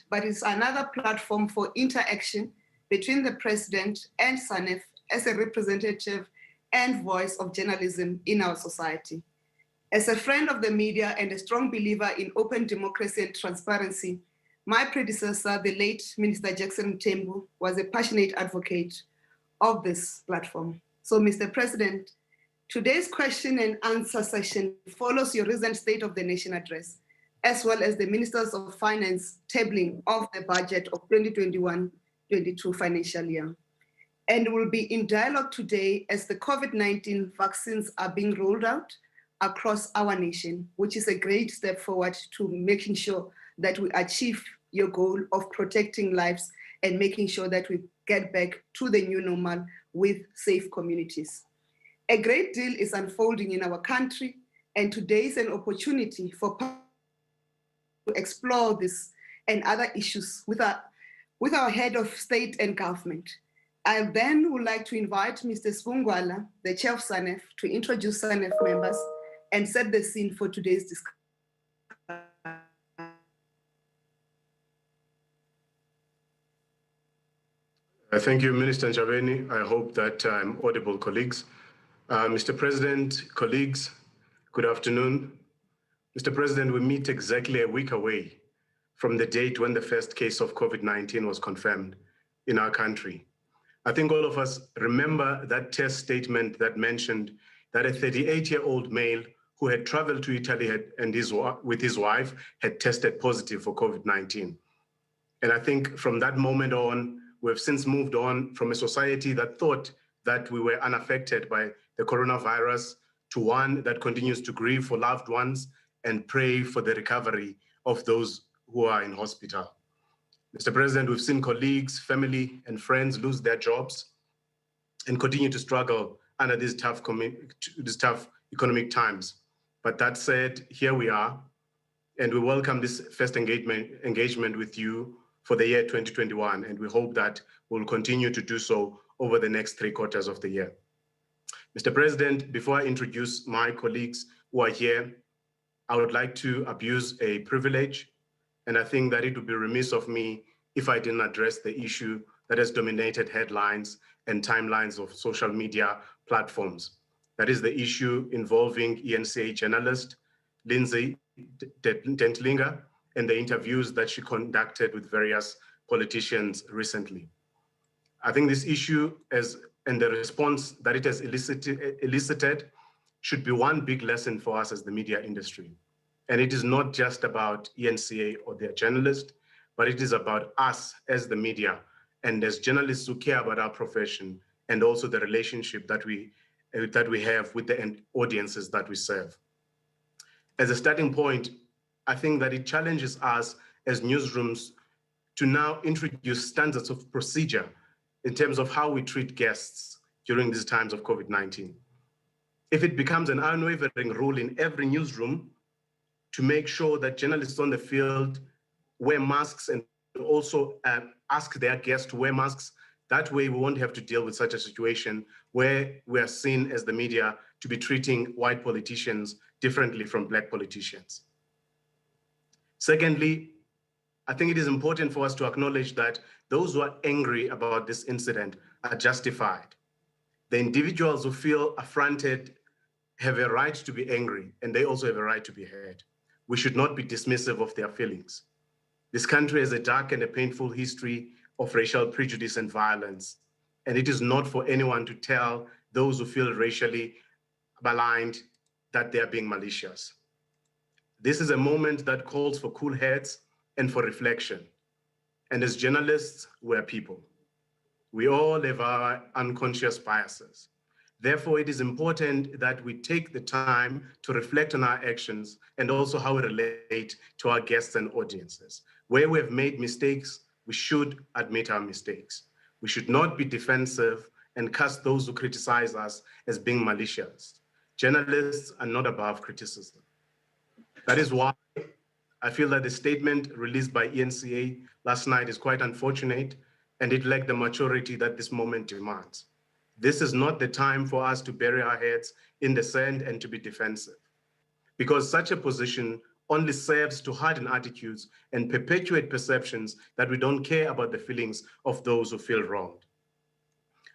but it's another platform for interaction between the President and SANEF as a representative and voice of journalism in our society. As a friend of the media and a strong believer in open democracy and transparency, my predecessor, the late Minister Jackson Mthembu, was a passionate advocate of this platform. So, Mr. President, today's question and answer session follows your recent State of the Nation address, as well as the Ministers of Finance tabling of the budget of 2021-22 financial year. And we'll be in dialogue today as the COVID-19 vaccines are being rolled out across our nation, which is a great step forward to making sure that we achieve your goal of protecting lives and making sure that we get back to the new normal with safe communities. A great deal is unfolding in our country, and today is an opportunity for to explore this and other issues with our head of state and government. I then would like to invite Mr. Svungwala, the chair of SANEF, to introduce SANEF members and set the scene for today's discussion. Thank you, Minister Ntshavheni. I hope that I'm audible, colleagues. Mr. President, colleagues, good afternoon. Mr. President, we meet exactly a week away from the date when the first case of COVID-19 was confirmed in our country. I think all of us remember that test statement that mentioned that a 38-year-old male who had traveled to Italy with his wife had tested positive for COVID-19. And I think from that moment on, we've since moved on from a society that thought that we were unaffected by the coronavirus to one that continues to grieve for loved ones and pray for the recovery of those who are in hospital. Mr. President, we've seen colleagues, family, and friends lose their jobs and continue to struggle under these tough economic times. But that said, here we are, and we welcome this first engagement with you for the year 2021, and we hope that we'll continue to do so over the next 3 quarters of the year. Mr. President, before I introduce my colleagues who are here, I would like to abuse a privilege, and I think that it would be remiss of me if I didn't address the issue that has dominated headlines and timelines of social media platforms. That is the issue involving ENCA journalist Lindsay Dentlinger and the interviews that she conducted with various politicians recently. I think this issue and the response that it has elicited should be one big lesson for us as the media industry. And it is not just about ENCA or their journalists, but it is about us as the media and as journalists who care about our profession and also the relationship that we have with the audiences that we serve. As a starting point, I think that it challenges us as newsrooms to now introduce standards of procedure in terms of how we treat guests during these times of COVID-19. If it becomes an unwavering rule in every newsroom to make sure that journalists on the field wear masks and also ask their guests to wear masks, that way we won't have to deal with such a situation where we are seen as the media to be treating white politicians differently from black politicians. Secondly, I think it is important for us to acknowledge that those who are angry about this incident are justified. The individuals who feel affronted have a right to be angry, and they also have a right to be heard. We should not be dismissive of their feelings. This country has a dark and a painful history of racial prejudice and violence, and it is not for anyone to tell those who feel racially maligned that they are being malicious. This is a moment that calls for cool heads and for reflection. And as journalists, we're people. We all have our unconscious biases. Therefore, it is important that we take the time to reflect on our actions and also how we relate to our guests and audiences. Where we have made mistakes, we should admit our mistakes. We should not be defensive and cast those who criticize us as being malicious. Journalists are not above criticism. That is why I feel that the statement released by ENCA last night is quite unfortunate, and it lacked the maturity that this moment demands. This is not the time for us to bury our heads in the sand and to be defensive, because such a position only serves to harden attitudes and perpetuate perceptions that we don't care about the feelings of those who feel wronged.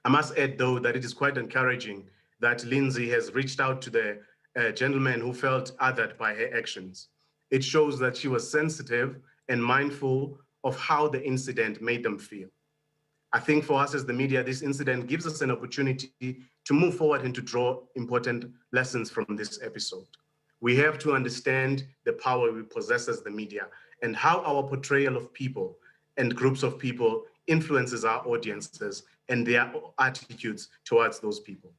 I must add, though, that it is quite encouraging that Lindsay has reached out to the gentleman who felt othered by her actions. It shows that she was sensitive and mindful of how the incident made them feel. I think for us as the media, this incident gives us an opportunity to move forward and to draw important lessons from this episode. We have to understand the power we possess as the media and how our portrayal of people and groups of people influences our audiences and their attitudes towards those people.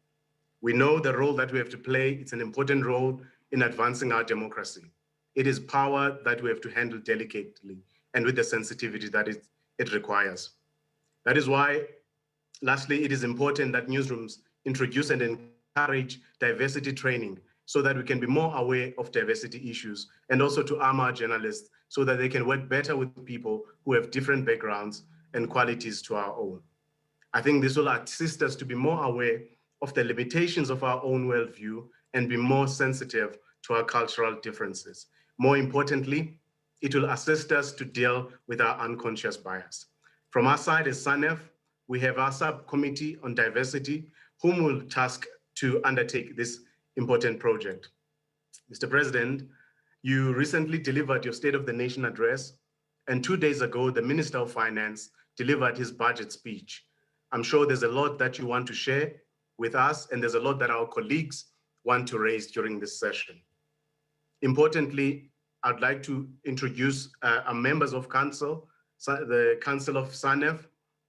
We know the role that we have to play. It's an important role in advancing our democracy. It is power that we have to handle delicately and with the sensitivity that it requires. That is why, lastly, it is important that newsrooms introduce and encourage diversity training so that we can be more aware of diversity issues, and also to arm our journalists so that they can work better with people who have different backgrounds and qualities to our own. I think this will assist us to be more aware of the limitations of our own worldview and be more sensitive to our cultural differences. More importantly, it will assist us to deal with our unconscious bias. From our side as SANEF, we have our subcommittee on diversity, whom will task to undertake this important project. Mr. President, you recently delivered your State of the Nation address, and 2 days ago, the Minister of Finance delivered his budget speech. I'm sure there's a lot that you want to share with us, and there's a lot that our colleagues want to raise during this session. Importantly, I'd like to introduce our members of council, the Council of SANEF,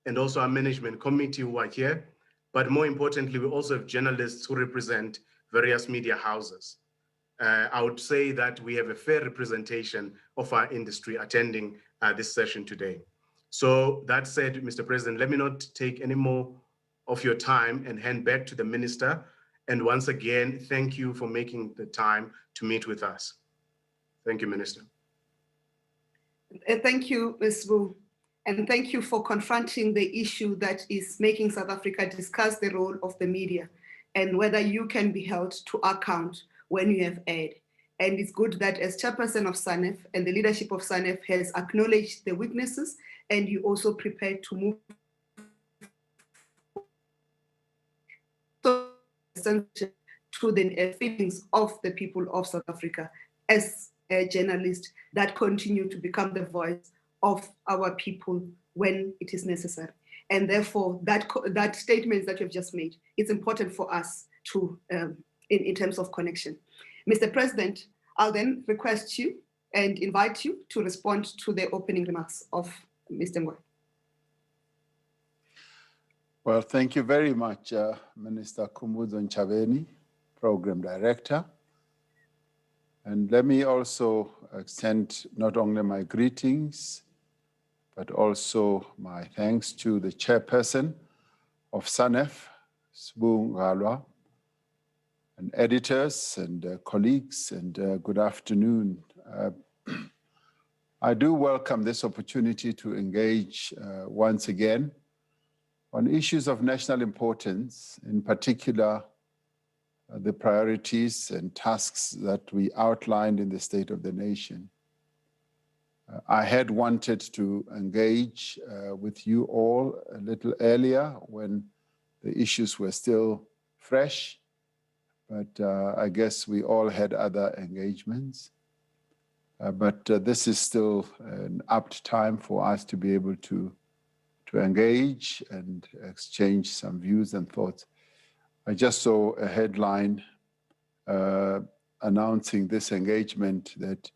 and also our management committee who are here. But more importantly, we also have journalists who represent various media houses. I would say that we have a fair representation of our industry attending this session today. So that said, Mr. President, let me not take any more of your time and hand back to the minister. And once again, thank you for making the time to meet with us. Thank you, Minister. Thank you, Ms. Wu. And thank you for confronting the issue that is making South Africa discuss the role of the media and whether you can be held to account when you have erred. And it's good that as chairperson of SANEF and the leadership of SANEF has acknowledged the weaknesses, and you also prepared to move to the feelings of the people of South Africa as a journalist that continue to become the voice of our people when it is necessary. And therefore, that statement that you've just made, it's important for us to, in terms of connection. Mr. President, I'll then request you and invite you to respond to the opening remarks of Mr. Ngoy. Well, thank you very much, Minister Khumbudzo Ntshavheni, Program Director. And let me also extend not only my greetings, but also my thanks to the chairperson of SANEF, Sbu Ngalwa, and editors and colleagues, and good afternoon. I do welcome this opportunity to engage once again on issues of national importance, in particular, the priorities and tasks that we outlined in the State of the Nation. I had wanted to engage with you all a little earlier when the issues were still fresh, but I guess we all had other engagements. But this is still an apt time for us to be able to engage and exchange some views and thoughts. I just saw a headline announcing this engagement, that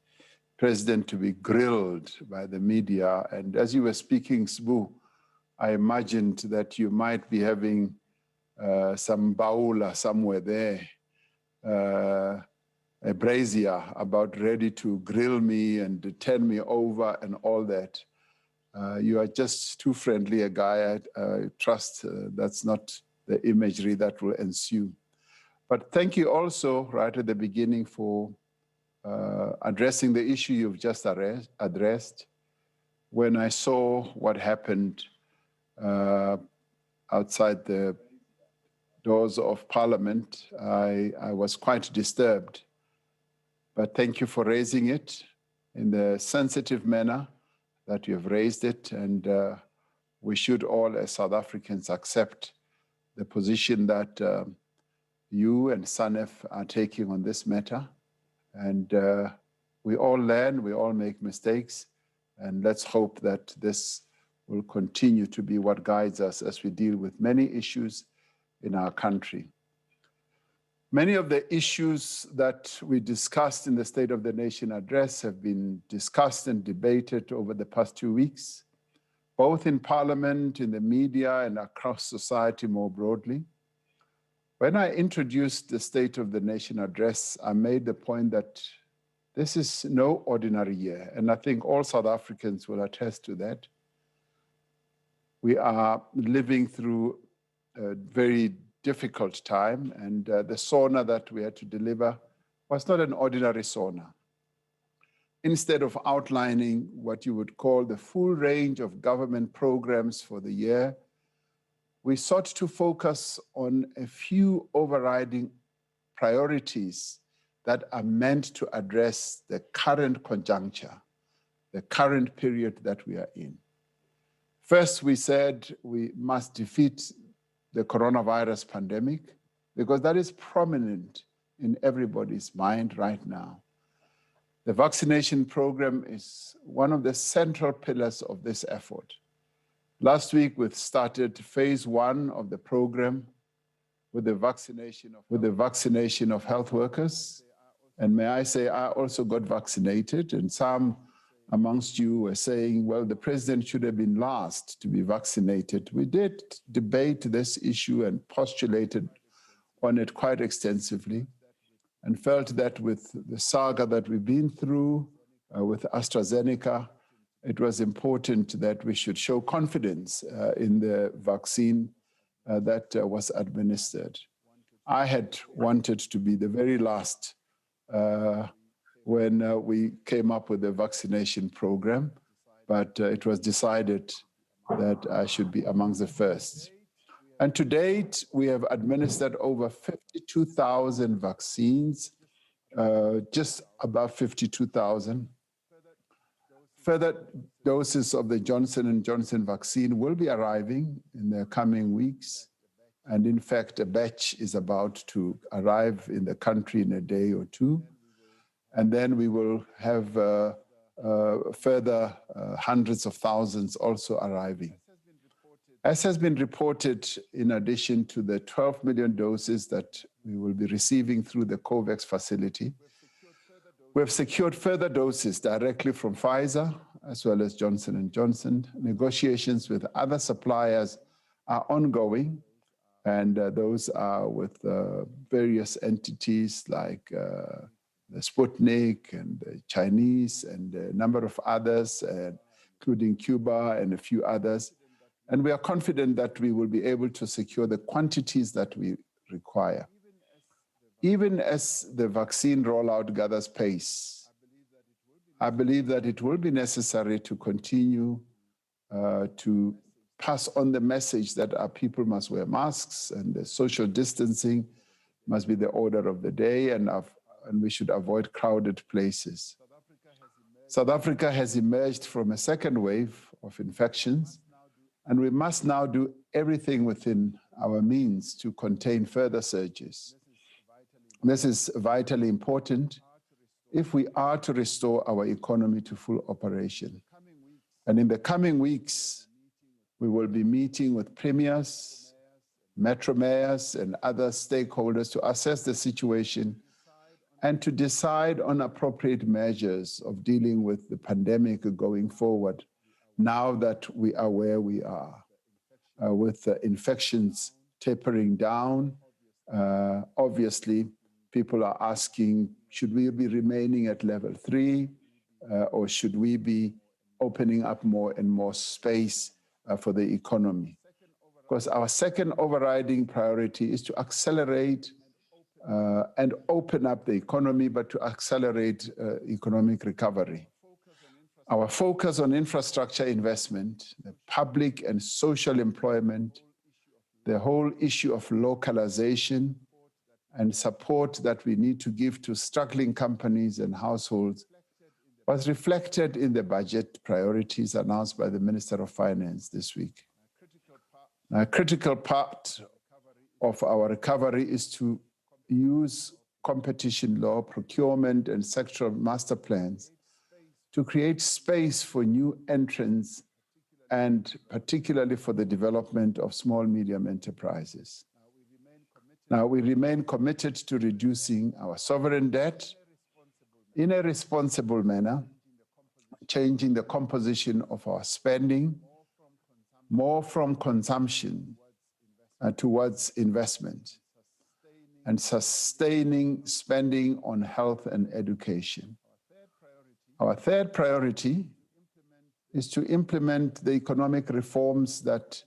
President to be grilled by the media. And as you were speaking, Sbu, I imagined that you might be having some baula somewhere there, a brazier about ready to grill me and turn me over and all that. You are just too friendly a guy. I trust that's not the imagery that will ensue. But thank you also right at the beginning for addressing the issue you've just addressed. When I saw what happened outside the doors of Parliament, I was quite disturbed. but thank you for raising it in the sensitive manner that you have raised it. And we should all, as South Africans, accept the position that you and SANEF are taking on this matter. And we all learn, we all make mistakes, and let's hope that this will continue to be what guides us as we deal with many issues in our country. Many of the issues that we discussed in the State of the Nation address have been discussed and debated over the past 2 weeks, both in Parliament, in the media, and across society more broadly. When I introduced the State of the Nation address, I made the point that this is no ordinary year, and I think all South Africans will attest to that. We are living through a very difficult time, and the SONA that we had to deliver was not an ordinary SONA. Instead of outlining what you would call the full range of government programs for the year, we sought to focus on a few overriding priorities that are meant to address the current conjuncture, the current period that we are in. First, we said we must defeat the coronavirus pandemic because that is prominent in everybody's mind right now. The vaccination program is one of the central pillars of this effort. Last week, we started phase 1 of the program with the vaccination of health workers. And may I say, I also got vaccinated, and some amongst you were saying, well, the president should have been last to be vaccinated. We did debate this issue and postulated on it quite extensively, and felt that with the saga that we've been through with AstraZeneca, it was important that we should show confidence in the vaccine that was administered. I had wanted to be the very last when we came up with the vaccination program, but it was decided that I should be amongst the first. And to date, we have administered over 52,000 vaccines, just above 52,000. Further doses of the Johnson & Johnson vaccine will be arriving in the coming weeks. And in fact, a batch is about to arrive in the country in a day or two. And then we will have further hundreds of thousands also arriving. As has been reported, in addition to the 12 million doses that we will be receiving through the COVAX facility, we have secured further doses directly from Pfizer, as well as Johnson & Johnson. Negotiations with other suppliers are ongoing, and those are with various entities like the Sputnik and the Chinese and a number of others, including Cuba and a few others. And we are confident that we will be able to secure the quantities that we require. Even as the vaccine rollout gathers pace, I believe that it will be necessary to continue to pass on the message that our people must wear masks and the social distancing must be the order of the day, and we should avoid crowded places. South Africa has emerged from a second wave of infections, and we must now do everything within our means to contain further surges. This is vitally important if we are to restore our economy to full operation. And in the coming weeks, we will be meeting with premiers, metro mayors, and other stakeholders to assess the situation and to decide on appropriate measures of dealing with the pandemic going forward, now that we are where we are, with infections tapering down. Obviously, people are asking, should we be remaining at level 3, or should we be opening up more and more space for the economy? Because our second overriding priority is to accelerate and open up the economy, but to accelerate economic recovery. Our focus on infrastructure investment, the public and social employment, the whole issue of localization, and support that we need to give to struggling companies and households was reflected in the budget priorities announced by the Minister of Finance this week. Now, a critical part of our recovery is to use competition law, procurement, and sectoral master plans to create space for new entrants and particularly for the development of small, medium enterprises. Now, we remain committed to reducing our sovereign debt in a responsible manner, changing the composition of our spending, more from consumption towards investment, and sustaining spending on health and education. Our third priority is to implement the economic reforms that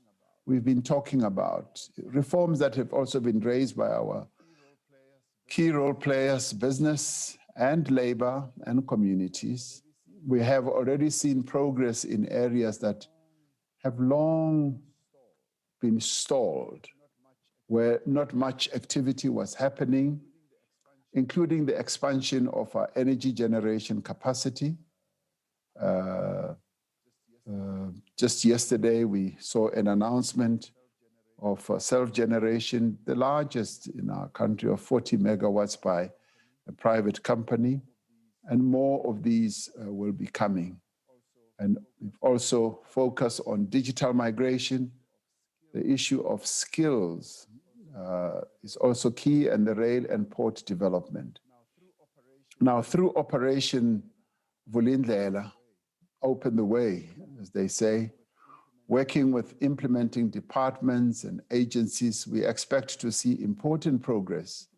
we've been talking about, reforms that have also been raised by our key role players, business and labor and communities. We have already seen progress in areas that have long been stalled, where not much activity was happening, including the expansion of our energy generation capacity. Just yesterday, we saw an announcement of self-generation, the largest in our country, of 40 megawatts by a private company, and more of these will be coming. And we've also focused on digital migration. The issue of skills is also key, and the rail and port development. Now, through Operation Vulindlela, open the way, as they say, working with implementing departments and agencies, we expect to see important progress,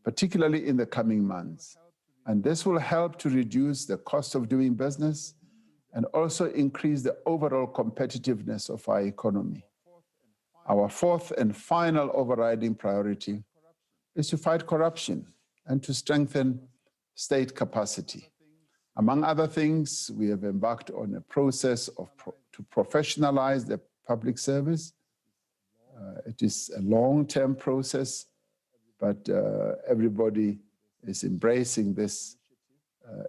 particularly in the coming months. And this will help to reduce the cost of doing business and also increase the overall competitiveness of our economy. Our fourth and final overriding priority is to fight corruption and to strengthen state capacity. Among other things, we have embarked on a process to professionalize the public service. It is a long-term process, but everybody is embracing this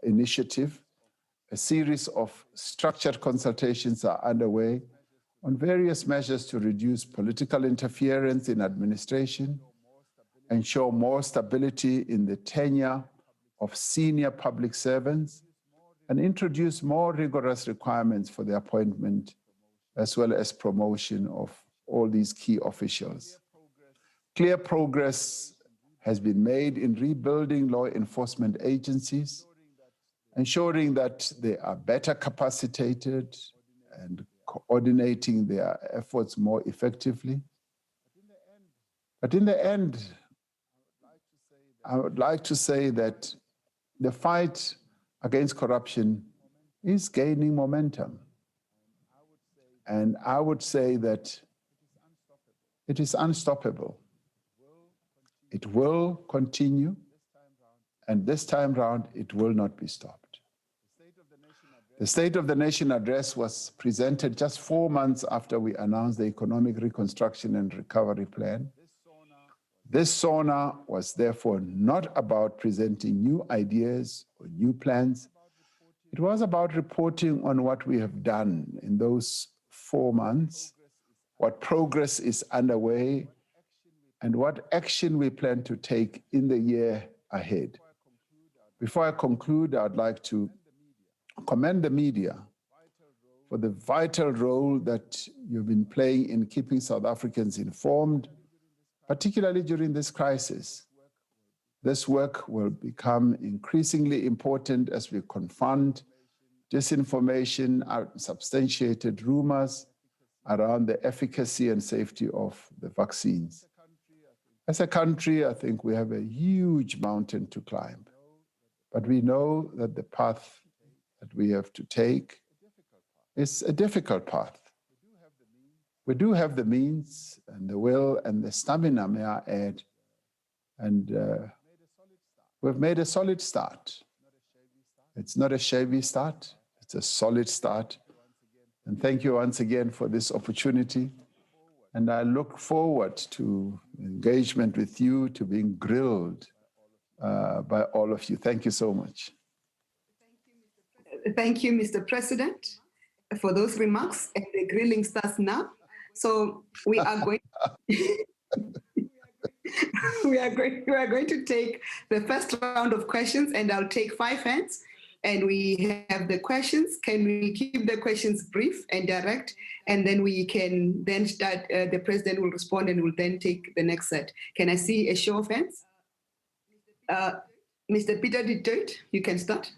initiative. A series of structured consultations are underway on various measures to reduce political interference in administration, ensure more stability in the tenure of senior public servants, and introduce more rigorous requirements for the appointment as well as promotion of all these key officials. Clear progress has been made in rebuilding law enforcement agencies, ensuring that they are better capacitated and coordinating their efforts more effectively. But in the end, I would like to say that the fight against corruption is gaining momentum. And I would say that it is unstoppable. It will continue, and this time round, it will not be stopped. The State of the Nation address was presented just 4 months after we announced the Economic Reconstruction and Recovery Plan. This SONA was therefore not about presenting new ideas or new plans. It was about reporting on what we have done in those 4 months, what progress is underway, and what action we plan to take in the year ahead. Before I conclude, I'd like to commend the media for the vital role that you've been playing in keeping South Africans informed, particularly during this crisis. This work will become increasingly important as we confront disinformation, unsubstantiated rumors around the efficacy and safety of the vaccines. As a country, I think we have a huge mountain to climb, but we know that the path that we have to take is a difficult path. We do have the means and the will and the stamina, may I add, and we've made a solid start. It's not a shabby start, it's a solid start. And thank you once again for this opportunity. And I look forward to engagement with you, to being grilled by all of you. Thank you so much. Thank you, Mr. President, for those remarks. And the grilling starts now. So we are going. we are going to take the first round of questions, and I'll take 5 hands. And we have the questions. Can we keep the questions brief and direct? And then we can then start, the president will respond and will then take the next set. Can I see a show of hands? Mr. Peter de Deut, you can start.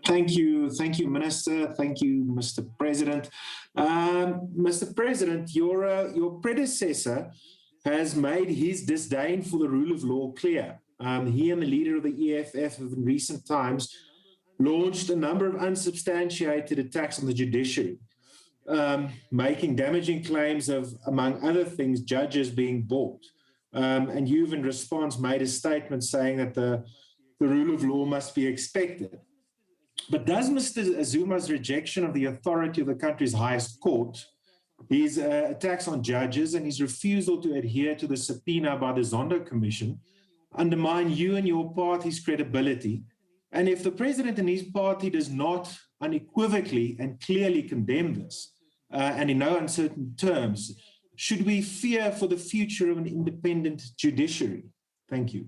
Thank you, Minister. Thank you, Mr. President. Mr. President, your predecessor has made his disdain for the rule of law clear. He and the leader of the EFF have in recent times launched a number of unsubstantiated attacks on the judiciary, making damaging claims of, among other things, judges being bought. And you've in response made a statement saying that the rule of law must be expected. But does Mr. Zuma's rejection of the authority of the country's highest court, his attacks on judges and his refusal to adhere to the subpoena by the Zondo Commission undermine you and your party's credibility? And if the president and his party does not unequivocally and clearly condemn this, and in no uncertain terms, should we fear for the future of an independent judiciary? Thank you.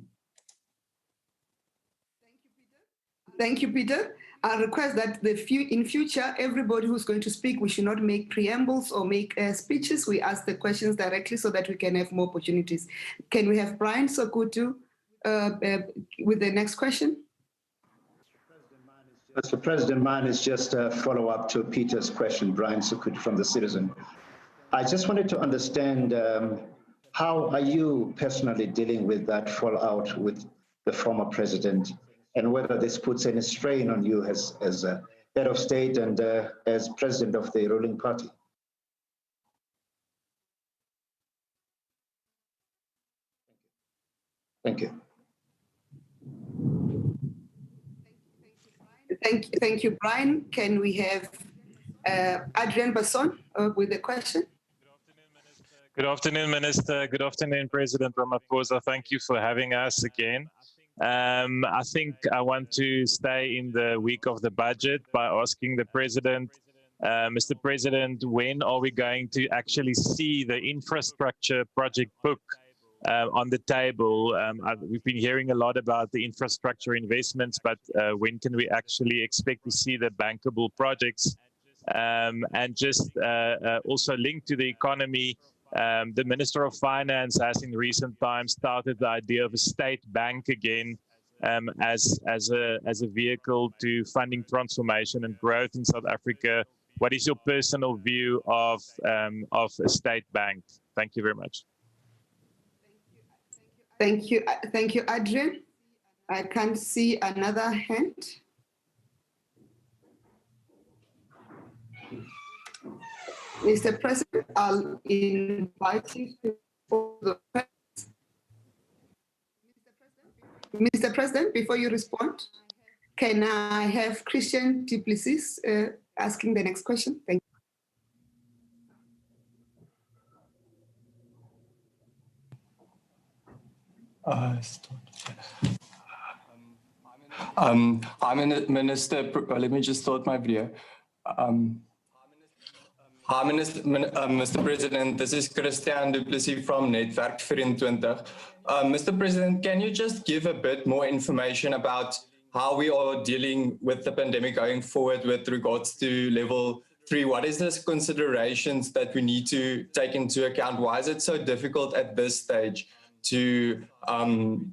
Thank you, Peter. I request that in future, everybody who's going to speak, we should not make preambles or make speeches. We ask the questions directly so that we can have more opportunities. Can we have Brian Sokutu with the next question? Mr. President, mine is just a follow-up to Peter's question, Brian Sokutu from The Citizen. I just wanted to understand how are you personally dealing with that fallout with the former president, and whether this puts any strain on you as head of state and as president of the ruling party? Thank you. Thank you, Brian. Can we have Adrian Basson with the question? Good afternoon, Minister. Good afternoon, President Ramaphosa. Thank you for having us again. I think I want to stay in the week of the budget by asking the President, Mr. President, when are we going to actually see the infrastructure project book on the table? We've been hearing a lot about the infrastructure investments, but when can we actually expect to see the bankable projects? And just also linked to the economy, the Minister of Finance has in recent times started the idea of a state bank again as a vehicle to funding transformation and growth in South Africa. What is your personal view of a state bank? Thank you very much. Thank you, Adrian. I can't see another hand. Mr. President, I'll invite you to the press. Mr. President, before you respond, can I have Christian Duplessis asking the next question? Thank you. Hi, Minister. Let me just start my video. Hi, Mr. President. This is Christian Duplessis from Netwerk 24. Mr. President, can you just give a bit more information about how we are dealing with the pandemic going forward with regards to level 3? What is the considerations that we need to take into account? Why is it so difficult at this stage to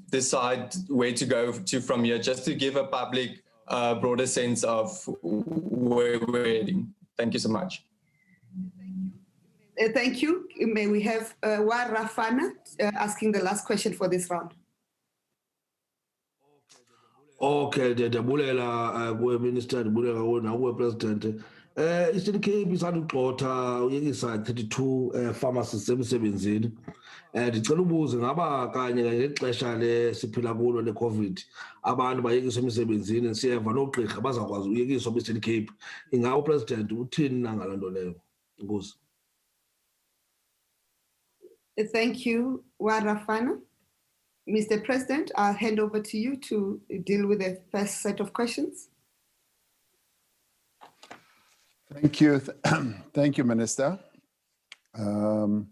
decide where to go to from here, just to give a public broader sense of where we're heading? Thank you so much. Thank you. May we have Warafana asking the last question for this round. Okay, Minister, President. Eastern Cape isandugxotha uyekisa 32 pharmacists emsebenzini. Ndicela ubuze ngaba kanye ngexesha siphila kulo le-COVID abantu bayekiswa emsebenzini siyeva noogqirha bazakwazi uyekiswa e-Eastern Cape. Ingabe upresident uthini na ngalo nto leyo? Enkosi. Thank you, Warafana. Mr. President, I'll hand over to you to deal with the first set of questions. Thank you. Thank you, Minister. In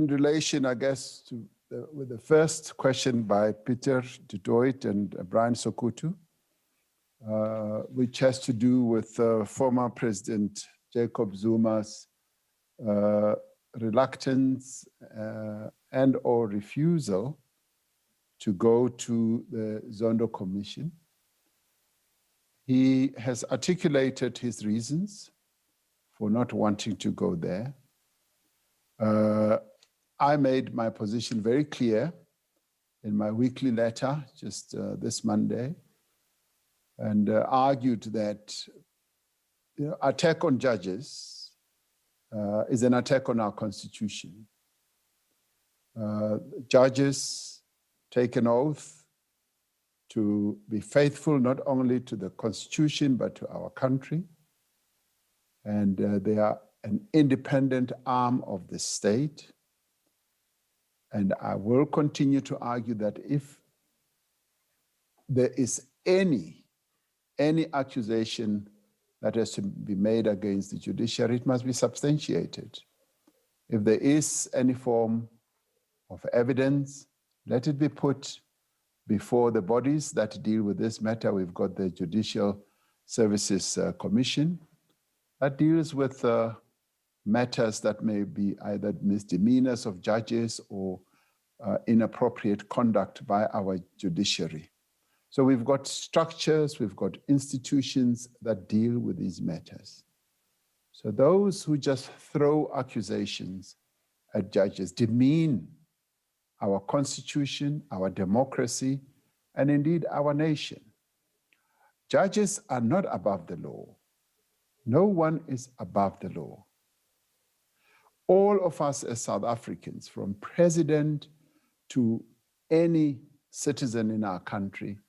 relation, I guess, with the first question by Peter du Toit and Brian Sokutu, which has to do with former President Jacob Zuma's reluctance and or refusal to go to the Zondo Commission. He has articulated his reasons for not wanting to go there. I made my position very clear in my weekly letter just this Monday and argued that attack on judges is an attack on our constitution. Judges take an oath to be faithful not only to the constitution, but to our country. And they are an independent arm of the state. And I will continue to argue that if there is any accusation that has to be made against the judiciary, it must be substantiated. If there is any form of evidence, let it be put before the bodies that deal with this matter. We've got the Judicial Services Commission that deals with matters that may be either misdemeanors of judges or inappropriate conduct by our judiciary. So we've got structures, we've got institutions that deal with these matters. So those who just throw accusations at judges demean our constitution, our democracy, and indeed our nation. Judges are not above the law. No one is above the law. All of us as South Africans, from president to any citizen in our country,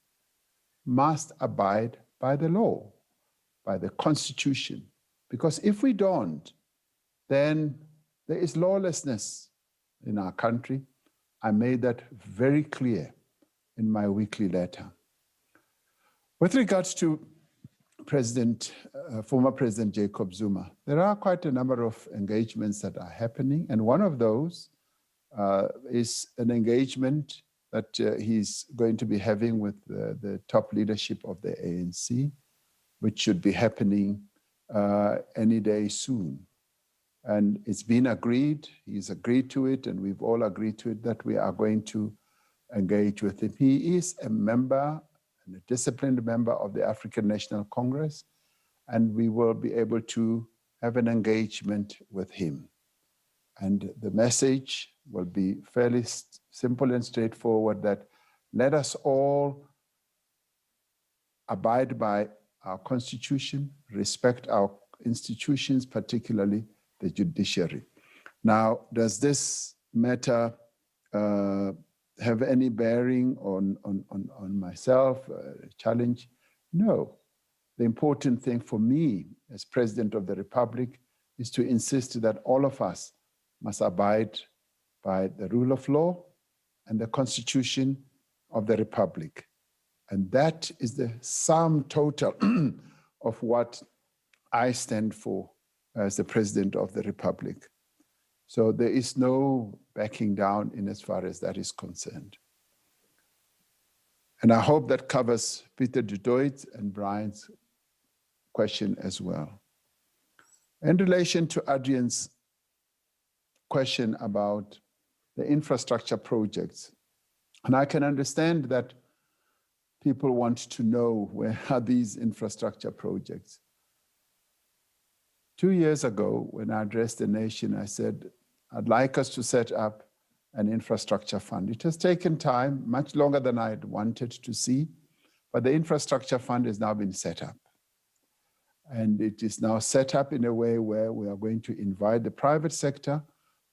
must abide by the law, by the constitution. Because if we don't, then there is lawlessness in our country. I made that very clear in my weekly letter. With regards to former President Jacob Zuma, there are quite a number of engagements that are happening, and one of those is an engagement that he's going to be having with the top leadership of the ANC, which should be happening any day soon. And it's been agreed, he's agreed to it, and we've all agreed to it, that we are going to engage with him. He is a member, and a disciplined member of the African National Congress, and we will be able to have an engagement with him. And the message will be fairly simple and straightforward, that let us all abide by our constitution, respect our institutions, particularly the judiciary. Now, does this matter have any bearing on myself, challenge? No. The important thing for me as President of the Republic is to insist that all of us must abide by the rule of law and the Constitution of the Republic. And that is the sum total of what I stand for as the President of the Republic. So there is no backing down in as far as that is concerned. And I hope that covers Peter du Toit and Brian's question as well. In relation to Adrian's question about the infrastructure projects, and I can understand that people want to know where are these infrastructure projects. 2 years ago, when I addressed the nation, I said, I'd like us to set up an infrastructure fund. It has taken time, much longer than I had wanted to see, but the infrastructure fund has now been set up. And it is now set up in a way where we are going to invite the private sector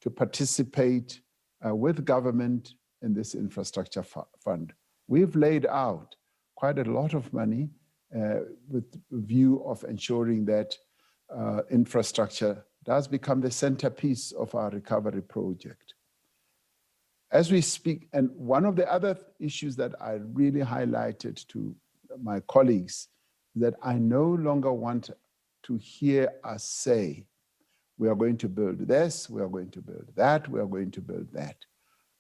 to participate with government in this infrastructure fund. We've laid out quite a lot of money with view of ensuring that infrastructure does become the centerpiece of our recovery project. As we speak, and one of the other issues that I really highlighted to my colleagues, that I no longer want to hear us say, we are going to build this, we are going to build that, we are going to build that.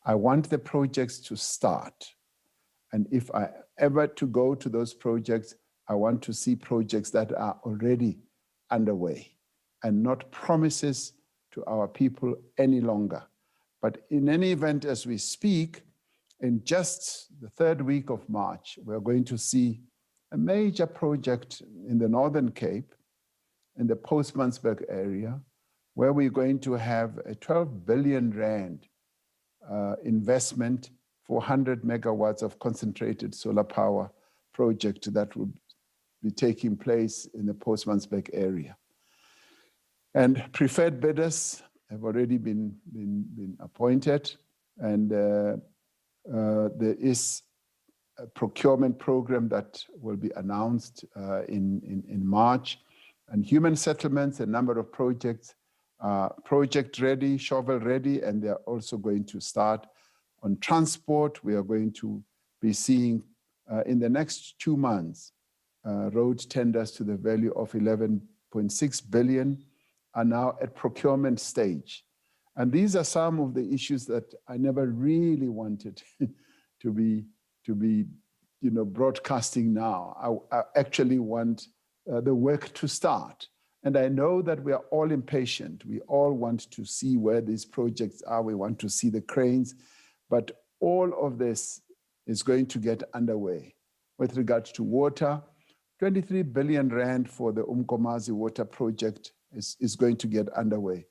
I want the projects to start. And if I ever to go to those projects, I want to see projects that are already underway and not promises to our people any longer. But in any event, as we speak, in just the third week of March, we're going to see a major project in the Northern Cape, in the Postmansberg area, where we're going to have a 12 billion rand investment for 100 megawatts of concentrated solar power project that will be taking place in the Postmansberg area. And preferred bidders have already been appointed, and there is a procurement program that will be announced in March. And human settlements, a number of projects, project ready, shovel ready, and they're also going to start. On transport, we are going to be seeing in the next 2 months, road tenders to the value of 11.6 billion are now at procurement stage. And these are some of the issues that I never really wanted to be broadcasting now. I actually want the work to start. And I know that we are all impatient. We all want to see where these projects are. We want to see the cranes. But all of this is going to get underway. With regards to water, 23 billion rand for the Umkomazi water project is going to get underway.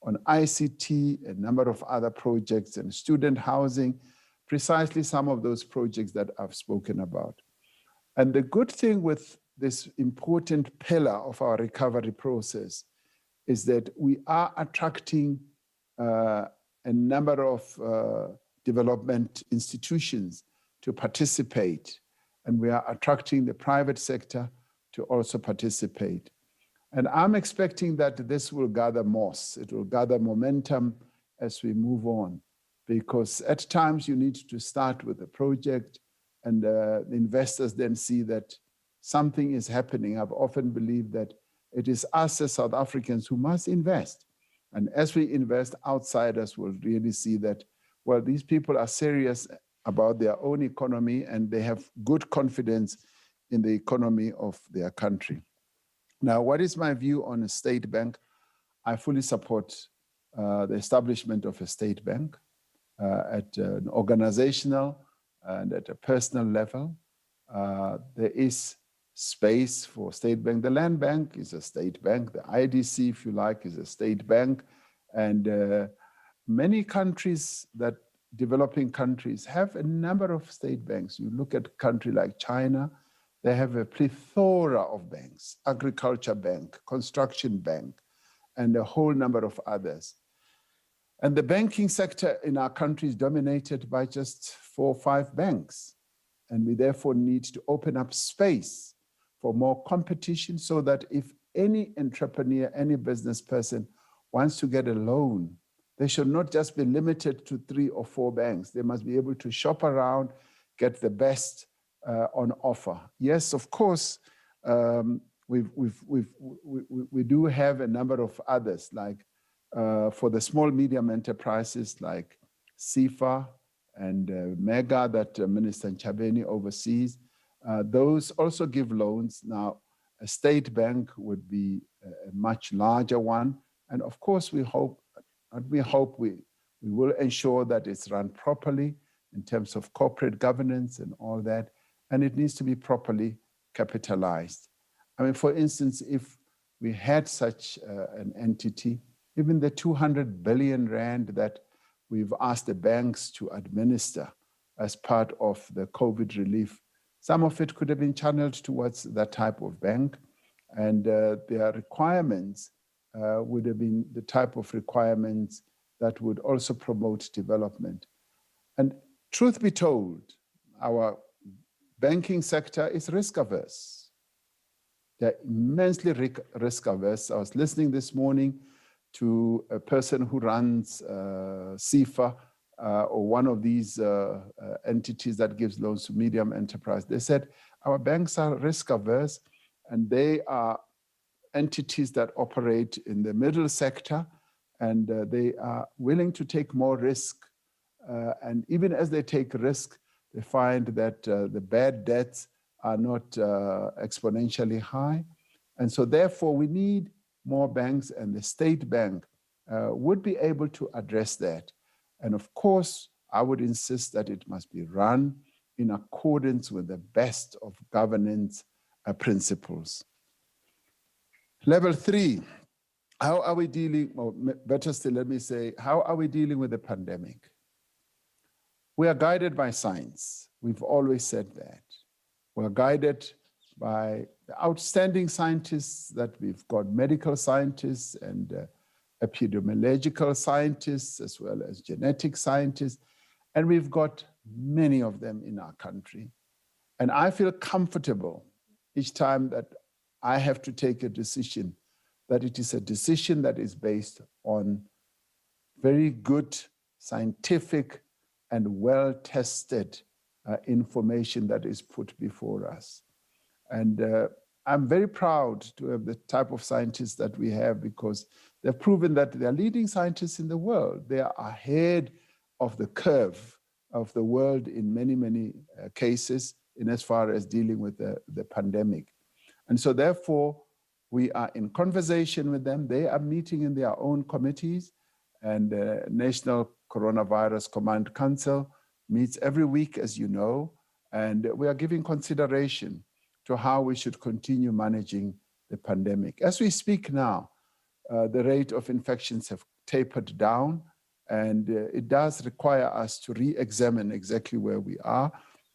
On ICT, a number of other projects, and student housing, precisely some of those projects that I've spoken about. And the good thing with this important pillar of our recovery process is that we are attracting a number of development institutions to participate, and we are attracting the private sector to also participate. And I'm expecting that this will gather moss, it will gather momentum as we move on, because at times you need to start with a project and the investors then see that something is happening. I've often believed that it is us as South Africans who must invest. And as we invest, outsiders will really see that, well, these people are serious about their own economy and they have good confidence in the economy of their country. Now, what is my view on a state bank? I fully support the establishment of a state bank at an organizational and at a personal level. There is space for state bank. The land bank is a state bank. The IDC, if you like, is a state bank. And many countries, that developing countries, have a number of state banks. You look at a country like China, they have a plethora of banks, agriculture bank, construction bank, and a whole number of others. And the banking sector in our country is dominated by just 4 or 5 banks. And we therefore need to open up space for more competition so that if any entrepreneur, any business person wants to get a loan, they should not just be limited to 3 or 4 banks. They must be able to shop around, get the best on offer. Yes, of course, we do have a number of others, like for the small medium enterprises like SIFA and MEGA that Minister Ntshavheni oversees. Those also give loans. Now, a state bank would be a much larger one. And of course, we will ensure that it's run properly in terms of corporate governance and all that. And it needs to be properly capitalized. I mean, for instance, if we had such an entity, even the 200 billion rand that we've asked the banks to administer as part of the COVID relief, some of it could have been channeled towards that type of bank. And their requirements would have been the type of requirements that would also promote development. And truth be told, our banking sector is risk averse. They're immensely risk averse. I was listening this morning to a person who runs CIFA or one of these entities that gives loans to medium enterprise. They said, our banks are risk averse and they are entities that operate in the middle sector and they are willing to take more risk. And even as they take risk, they find that the bad debts are not exponentially high. And so therefore we need more banks, and the state bank would be able to address that. And of course, I would insist that it must be run in accordance with the best of governance principles. Level 3, how are we dealing, or better still, let me say, how are we dealing with the pandemic? We are guided by science. We've always said that. We're guided by the outstanding scientists that we've got, medical scientists and epidemiological scientists, as well as genetic scientists. And we've got many of them in our country. And I feel comfortable each time that I have to take a decision, that it is a decision that is based on very good scientific and well-tested information that is put before us. And I'm very proud to have the type of scientists that we have, because they've proven that they're leading scientists in the world. They are ahead of the curve of the world in many, many cases in as far as dealing with the pandemic. And so therefore, we are in conversation with them. They are meeting in their own committees, and the National Coronavirus Command Council meets every week, as you know, and we are giving consideration to how we should continue managing the pandemic. As we speak now, the rate of infections have tapered down, and it does require us to re-examine exactly where we are.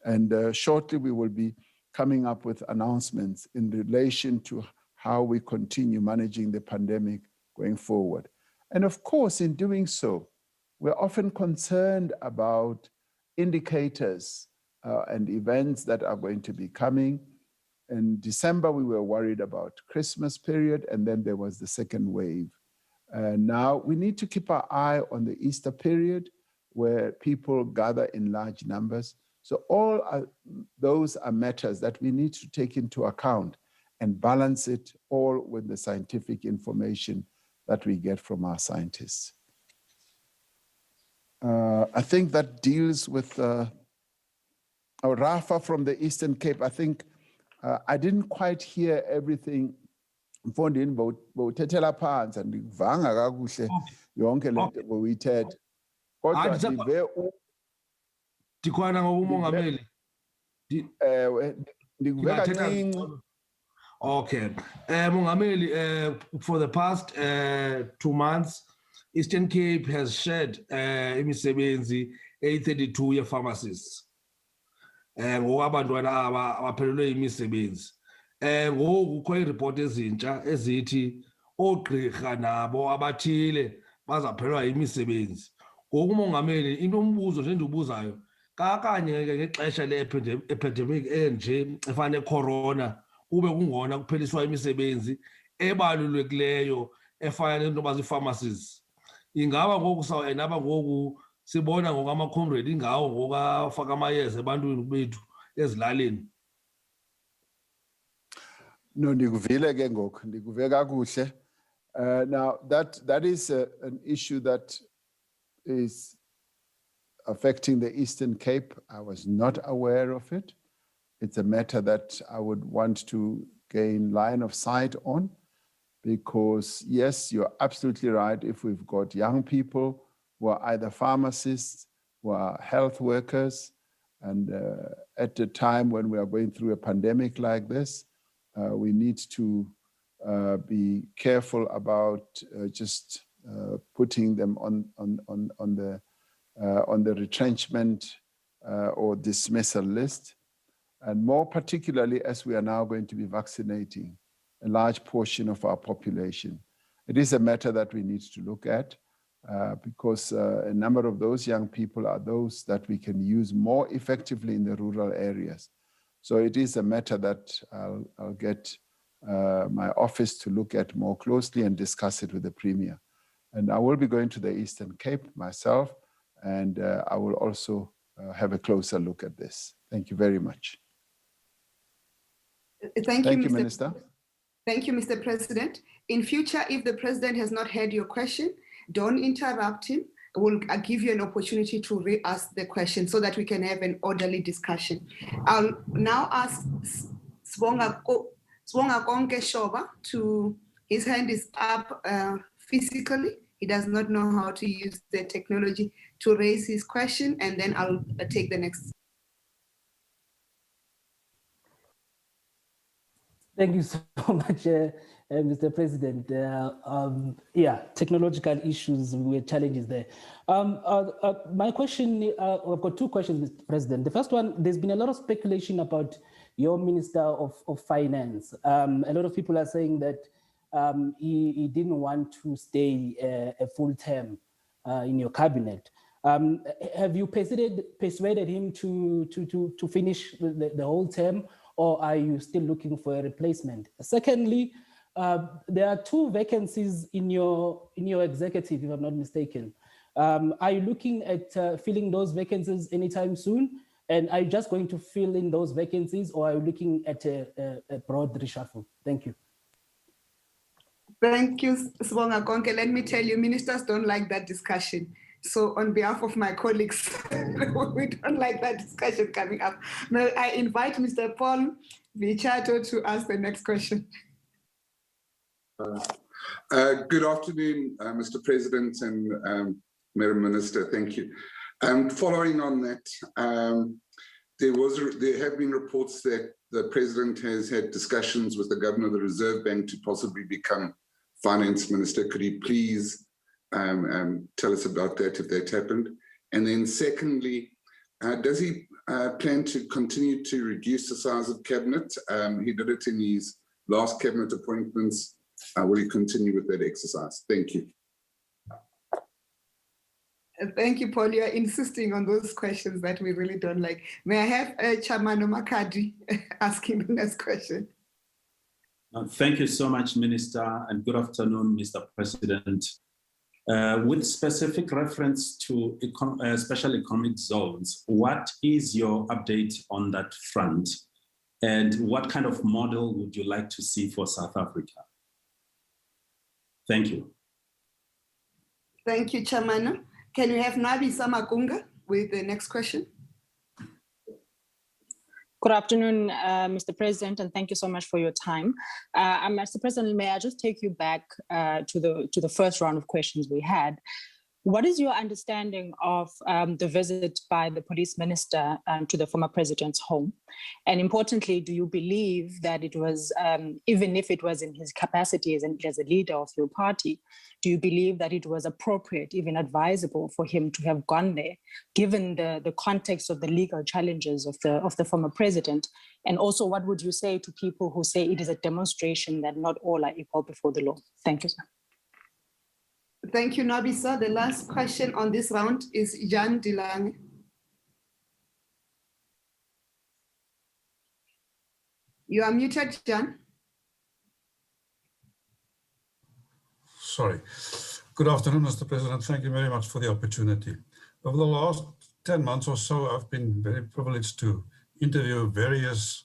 And shortly we will be coming up with announcements in relation to how we continue managing the pandemic going forward. And of course, in doing so, we're often concerned about indicators and events that are going to be coming. In December, we were worried about Christmas period, and then there was the second wave. Now we need to keep our eye on the Easter period, where people gather in large numbers. So all those are matters that we need to take into account and balance it all with the scientific information that we get from our scientists. I think that deals with Rafa from the Eastern Cape. I think I didn't quite hear everything. Mfondini bowuthethela phansi andikuvanga kakuhle yonke lento bowuyithetha. Kodwa ndive ndikhona ngokumongameli. Ndikuve kancinci. Okay. Mongameli, for the past 2 months, Eastern Cape has shared imisebenzi 832 ye-pharmacists. Ngoku abantwana abaphelelwe imisebenzi. Ngoku kukho iiripoti ezintsha ezithi oogqirha nabo abathile bazaphelelwa yimisebenzi. Ngoku Mongameli, into umbuzo nje endiwubuzayo, kakanye ngexesha le-epidemic enje efana corona, kube kungona kupheliswa imisebenzi ebalulekileyo efana nento bazii-pharmacies. Ingaba ngoku sawuendaba ngoku sibona ngoku ama-comrade ingawo ngoku afaka amayeza ebantwini bethu ezilalini. No, ndikuvile ke ngoku, ndikuve kakuhle. Now that is an issue that is affecting the Eastern Cape. I was not aware of it. It's a matter that I would want to gain line of sight on, because yes, you're absolutely right. If we've got young people who are either pharmacists, who are health workers, and at a time when we are going through a pandemic like this, we need to be careful about just putting them on the retrenchment or dismissal list. And more particularly as we are now going to be vaccinating a large portion of our population. It is a matter that we need to look at because a number of those young people are those that we can use more effectively in the rural areas. So it is a matter that I'll get my office to look at more closely and discuss it with the Premier. And I will be going to the Eastern Cape myself, and I will also have a closer look at this. Thank you very much. Thank you, Minister. Thank you, Mr. President. In future, if the President has not heard your question, don't interrupt him. We'll give you an opportunity to re-ask the question so that we can have an orderly discussion. I'll now ask Sibonga Konke Shoba to, his hand is up physically. He does not know how to use the technology to raise his question, and then I'll take the next. Thank you so much, Mr. President. Yeah, technological issues, we challenges there. My question, I've got two questions, Mr. President. The first one, there's been a lot of speculation about your Minister of Finance. A lot of people are saying that he didn't want to stay a full term in your cabinet. Have you persuaded him to finish the whole term, or are you still looking for a replacement? Secondly, there are two vacancies in your executive, if I'm not mistaken. Are you looking at filling those vacancies anytime soon? And are you just going to fill in those vacancies, or are you looking at a broad reshuffle? Thank you. Thank you, Sibonga Konke. Let me tell you, ministers don't like that discussion. So on behalf of my colleagues, we don't like that discussion coming up. May I invite Mr. Paul Vichato to ask the next question. Good afternoon, Mr. President and Madam Minister. Thank you. Following on that, there have been reports that the President has had discussions with the Governor of the Reserve Bank to possibly become Finance Minister. Could he please tell us about that, if that happened? And then secondly, does he plan to continue to reduce the size of cabinet? He did it in his last cabinet appointments. Will he continue with that exercise? Thank you. Thank you, Paul. You're insisting on those questions that we really don't like. May I have Chamano Makadi asking the next question? Thank you so much, Minister, and good afternoon, Mr. President. With specific reference to special economic zones, what is your update on that front? And what kind of model would you like to see for South Africa? Thank you. Thank you, Chamano. Can we have Nabi Samagunga with the next question? Good afternoon, Mr. President, and thank you so much for your time. Mr. President, may I just take you back to the first round of questions we had? What is your understanding of the visit by the police minister to the former president's home? And importantly, do you believe that it was, even if it was in his capacity as a leader of your party, do you believe that it was appropriate, even advisable for him to have gone there, given the context of the legal challenges of the former president? And also, what would you say to people who say it is a demonstration that not all are equal before the law? Thank you, sir. Thank you, Nabisa. The last question on this round is Jan Dilang. You are muted, Jan. Sorry. Good afternoon, Mr. President. Thank you very much for the opportunity. Over the last 10 months or so, I've been very privileged to interview various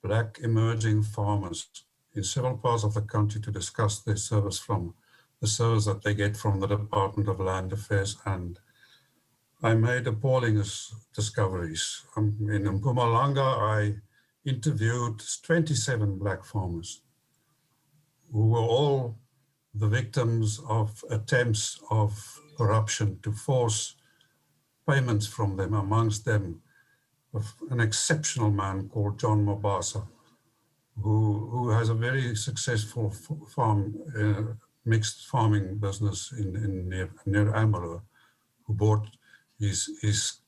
Black emerging farmers in several parts of the country to discuss their service from the service that they get from the Department of Land Affairs, and I made appalling discoveries. In Mpumalanga, I interviewed 27 Black farmers who were all the victims of attempts of corruption to force payments from them, amongst them an exceptional man called John Mobasa, who has a very successful mixed farming business near Amarillo, who bought his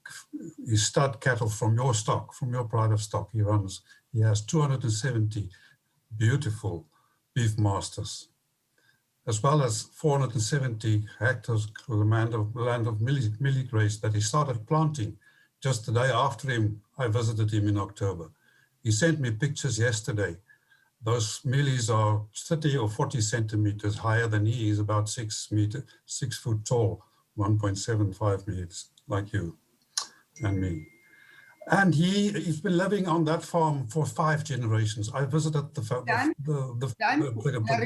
stud cattle from your stock, from your private stock. He has 270 beautiful beef masters, as well as 470 hectares of land of millie grace that he started planting just the day after I visited him in October. He sent me pictures yesterday. Those millies are 30 or 40 centimeters higher than he is, about 6 foot tall, 1.75 meters, like you and me. And he's been living on that farm for 5 generations. I visited the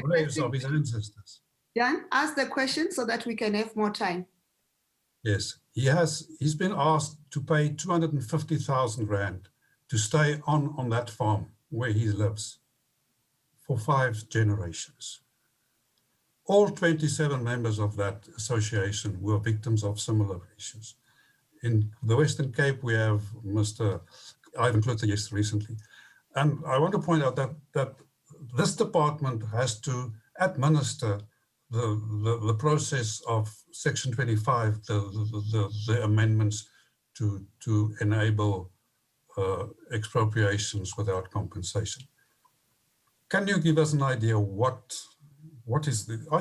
graves of his ancestors. Jan, ask the question so that we can have more time. Yes, he's been asked to pay 250,000 rand to stay on that farm where he lives for 5 generations. All 27 members of that association were victims of similar issues. In the Western Cape, we have I've included yes recently. And I want to point out that this department has to administer the process of Section 25, the amendments to enable expropriations without compensation. Can you give us an idea are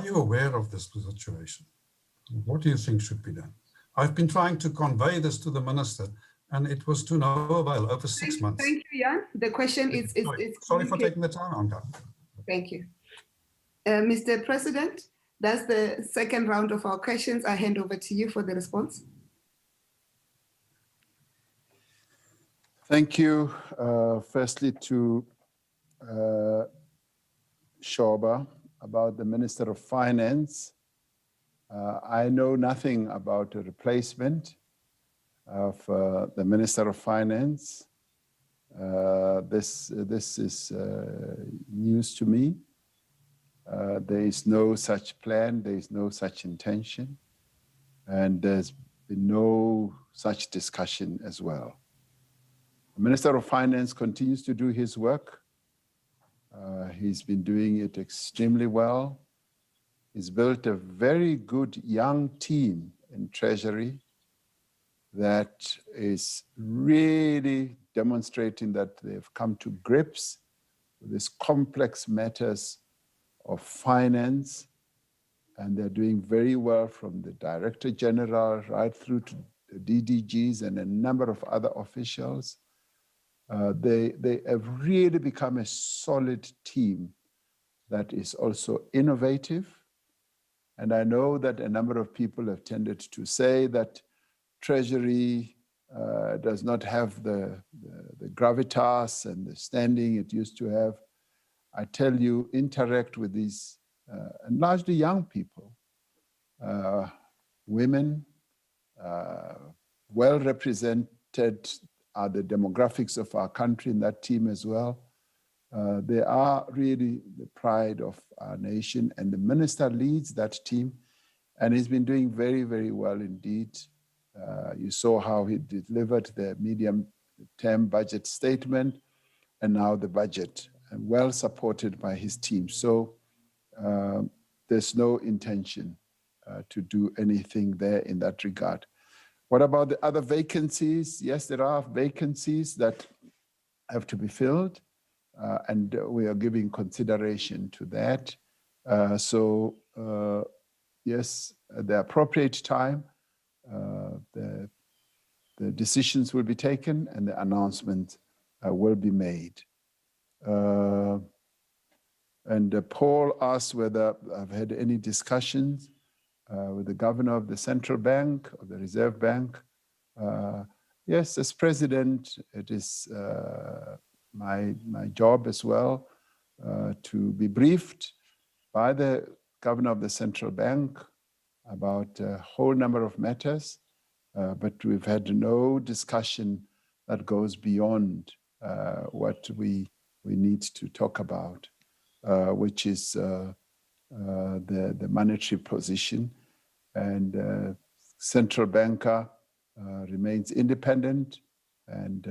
you aware of this situation? What do you think should be done? I've been trying to convey this to the minister, and it was to no avail over 6 months. Thank you, Jan. The question is... Sorry for taking the time on that. Thank you. Mr. President, that's the second round of our questions. I hand over to you for the response. Thank you. Firstly, to Shoba about the Minister of Finance. I know nothing about a replacement of the Minister of Finance. This is news to me. There is no such plan, there is no such intention, and there's been no such discussion as well. The Minister of Finance continues to do his work. He's been doing it extremely well. He's built a very good young team in Treasury that is really demonstrating that they've come to grips with these complex matters of finance, and they're doing very well from the Director General right through to the DDGs and a number of other officials. They have really become a solid team that is also innovative. And I know that a number of people have tended to say that Treasury does not have the gravitas and the standing it used to have. I tell you, interact with these and largely young people, women, well represented are the demographics of our country in that team as well. They are really the pride of our nation, and the minister leads that team, and he's been doing very, very well indeed. You saw how he delivered the medium-term budget statement, and now the budget, and well supported by his team. So there's no intention to do anything there in that regard. What about the other vacancies? Yes, there are vacancies that have to be filled, and we are giving consideration to that. Yes, at the appropriate time, the decisions will be taken and the announcement will be made. And Paul asked whether I've had any discussions with the governor of the central bank, of the Reserve Bank. Yes, as president, it is my job as well to be briefed by the governor of the central bank about a whole number of matters, but we've had no discussion that goes beyond what we need to talk about, which is the monetary position. And central banker remains independent, and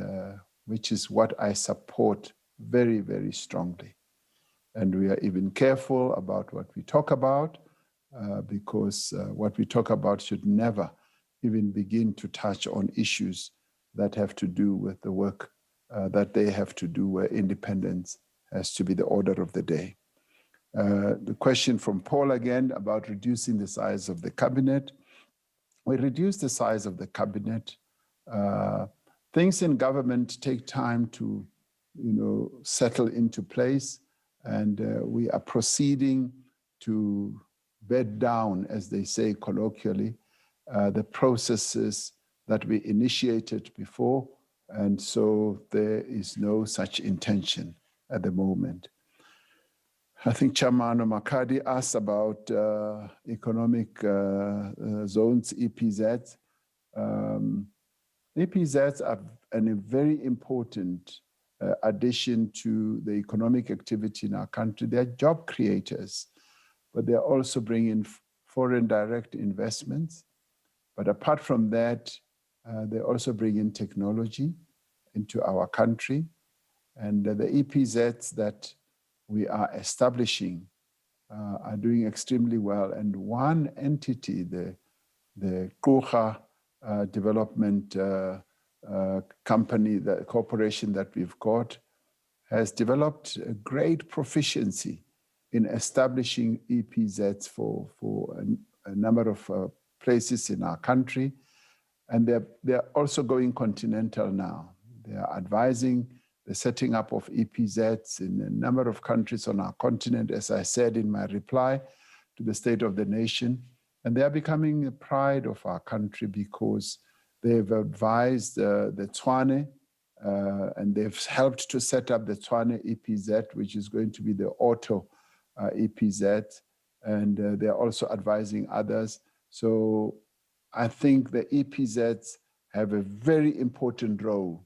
which is what I support very, very strongly. And we are even careful about what we talk about, because what we talk about should never even begin to touch on issues that have to do with the work that they have to do, where independence has to be the order of the day. The question from Paul again about reducing the size of the cabinet. We reduced the size of the cabinet. Things in government take time to, settle into place, and we are proceeding to bed down, as they say colloquially, the processes that we initiated before, and so there is no such intention at the moment. I think Chairman Makadi asked about economic zones, EPZs. EPZs are a very important addition to the economic activity in our country. They're job creators, but they're also bringing foreign direct investments. But apart from that, they also bring in technology into our country. And the EPZs that we are establishing are doing extremely well. And one entity, the Kucha development company, the corporation that we've got, has developed a great proficiency in establishing EPZs for a number of places in our country. And they're also going continental now. They are advising the setting up of EPZs in a number of countries on our continent, as I said in my reply to the State of the Nation. And they are becoming a pride of our country because they've advised the Tshwane, and they've helped to set up the Tshwane EPZ, which is going to be the auto EPZ. And they're also advising others. So I think the EPZs have a very important role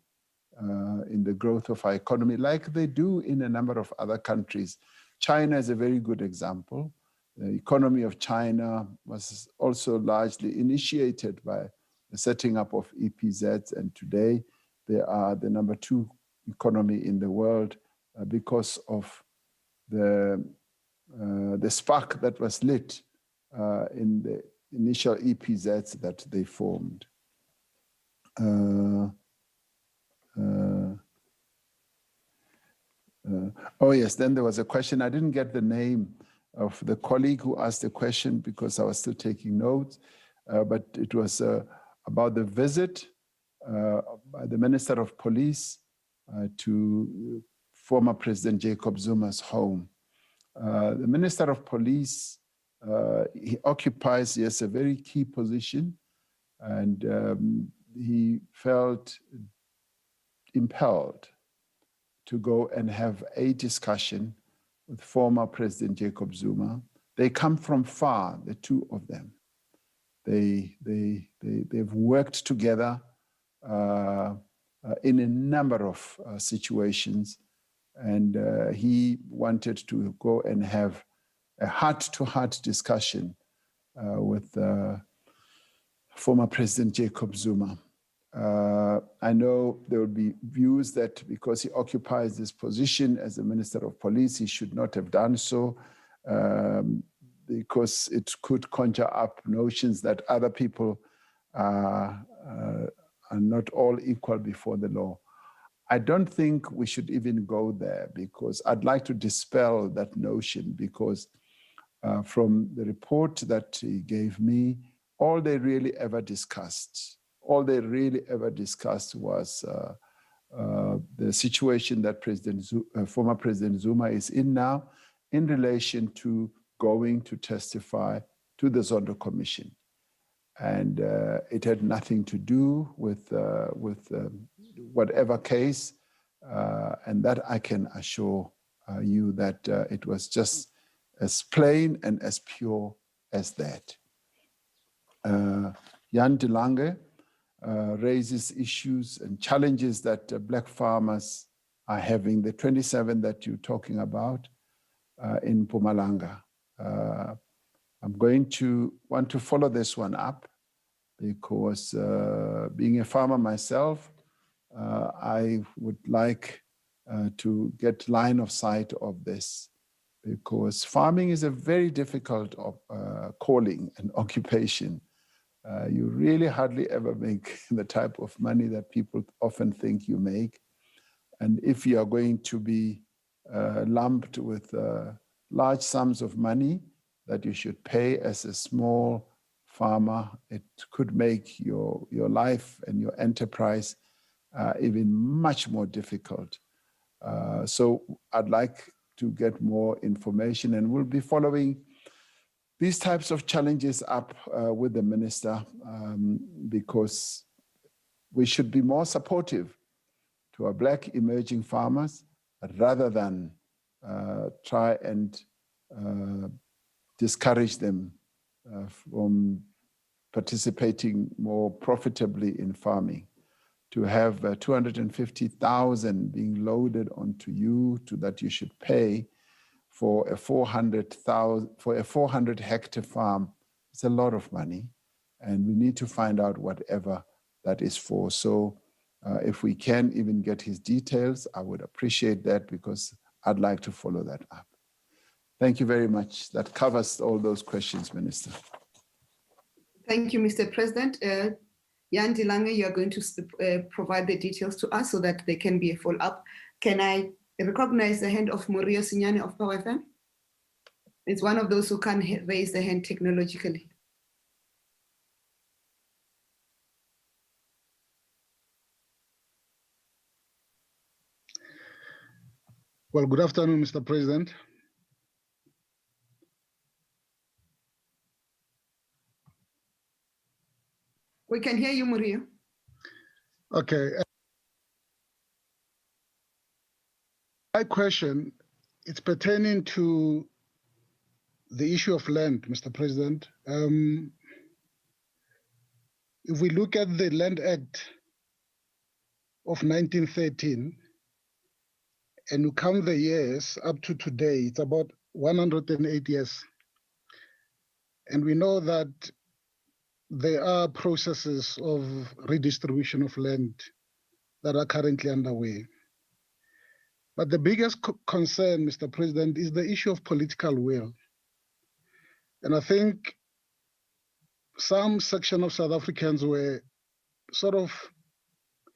in the growth of our economy, like they do in a number of other countries. China is a very good example. The economy of China was also largely initiated by the setting up of EPZs, and today they are the #2 economy in the world because of the spark that was lit in the initial EPZs that they formed. Oh yes, then there was a question. I didn't get the name of the colleague who asked the question because I was still taking notes, but it was about the visit by the Minister of Police to former President Jacob Zuma's home. The Minister of Police, he occupies, yes, a very key position, and he felt impelled to go and have a discussion with former President Jacob Zuma. They come from far, the two of them. They've worked together in a number of situations, and he wanted to go and have a heart-to-heart discussion with former President Jacob Zuma. I know there will be views that because he occupies this position as the Minister of Police, he should not have done so, because it could conjure up notions that other people are not all equal before the law. I don't think we should even go there, because I'd like to dispel that notion, because from the report that he gave me, all they really ever discussed was the situation that former President Zuma is in now in relation to going to testify to the Zondo Commission. And it had nothing to do with whatever case, and that I can assure you that it was just as plain and as pure as that. Jan de Lange raises issues and challenges that Black farmers are having, the 27 that you're talking about in Mpumalanga. I'm going to want to follow this one up, because being a farmer myself, I would like to get line of sight of this, because farming is a very difficult calling and occupation. You really hardly ever make the type of money that people often think you make. And if you are going to be lumped with large sums of money that you should pay as a small farmer. It could make your life and your enterprise even much more difficult. So I'd like to get more information, and we'll be following these types of challenges up with the minister, because we should be more supportive to our Black emerging farmers rather than try and discourage them from participating more profitably in farming. To have 250,000 being loaded onto you that you should pay for a 400 hectare farm, it's a lot of money, and we need to find out whatever that is for. So if we can even get his details, I would appreciate that, because I'd like to follow that up. Thank you very much. That covers all those questions, Minister. Thank you, Mr. President. Jan de Lange, you are going to provide the details to us so that there can be a follow-up. Can I recognize the hand of Morio Sinyane of Power FM? It's one of those who can raise the hand technologically. Well, good afternoon, Mr. President. We can hear you, Murio. Okay. My question, it's pertaining to the issue of land, Mr. President. If we look at the Land Act of 1913, and you count the years up to today, it's about 108 years. And we know that there are processes of redistribution of land that are currently underway. But the biggest concern, Mr. President, is the issue of political will. And I think some section of South Africans were sort of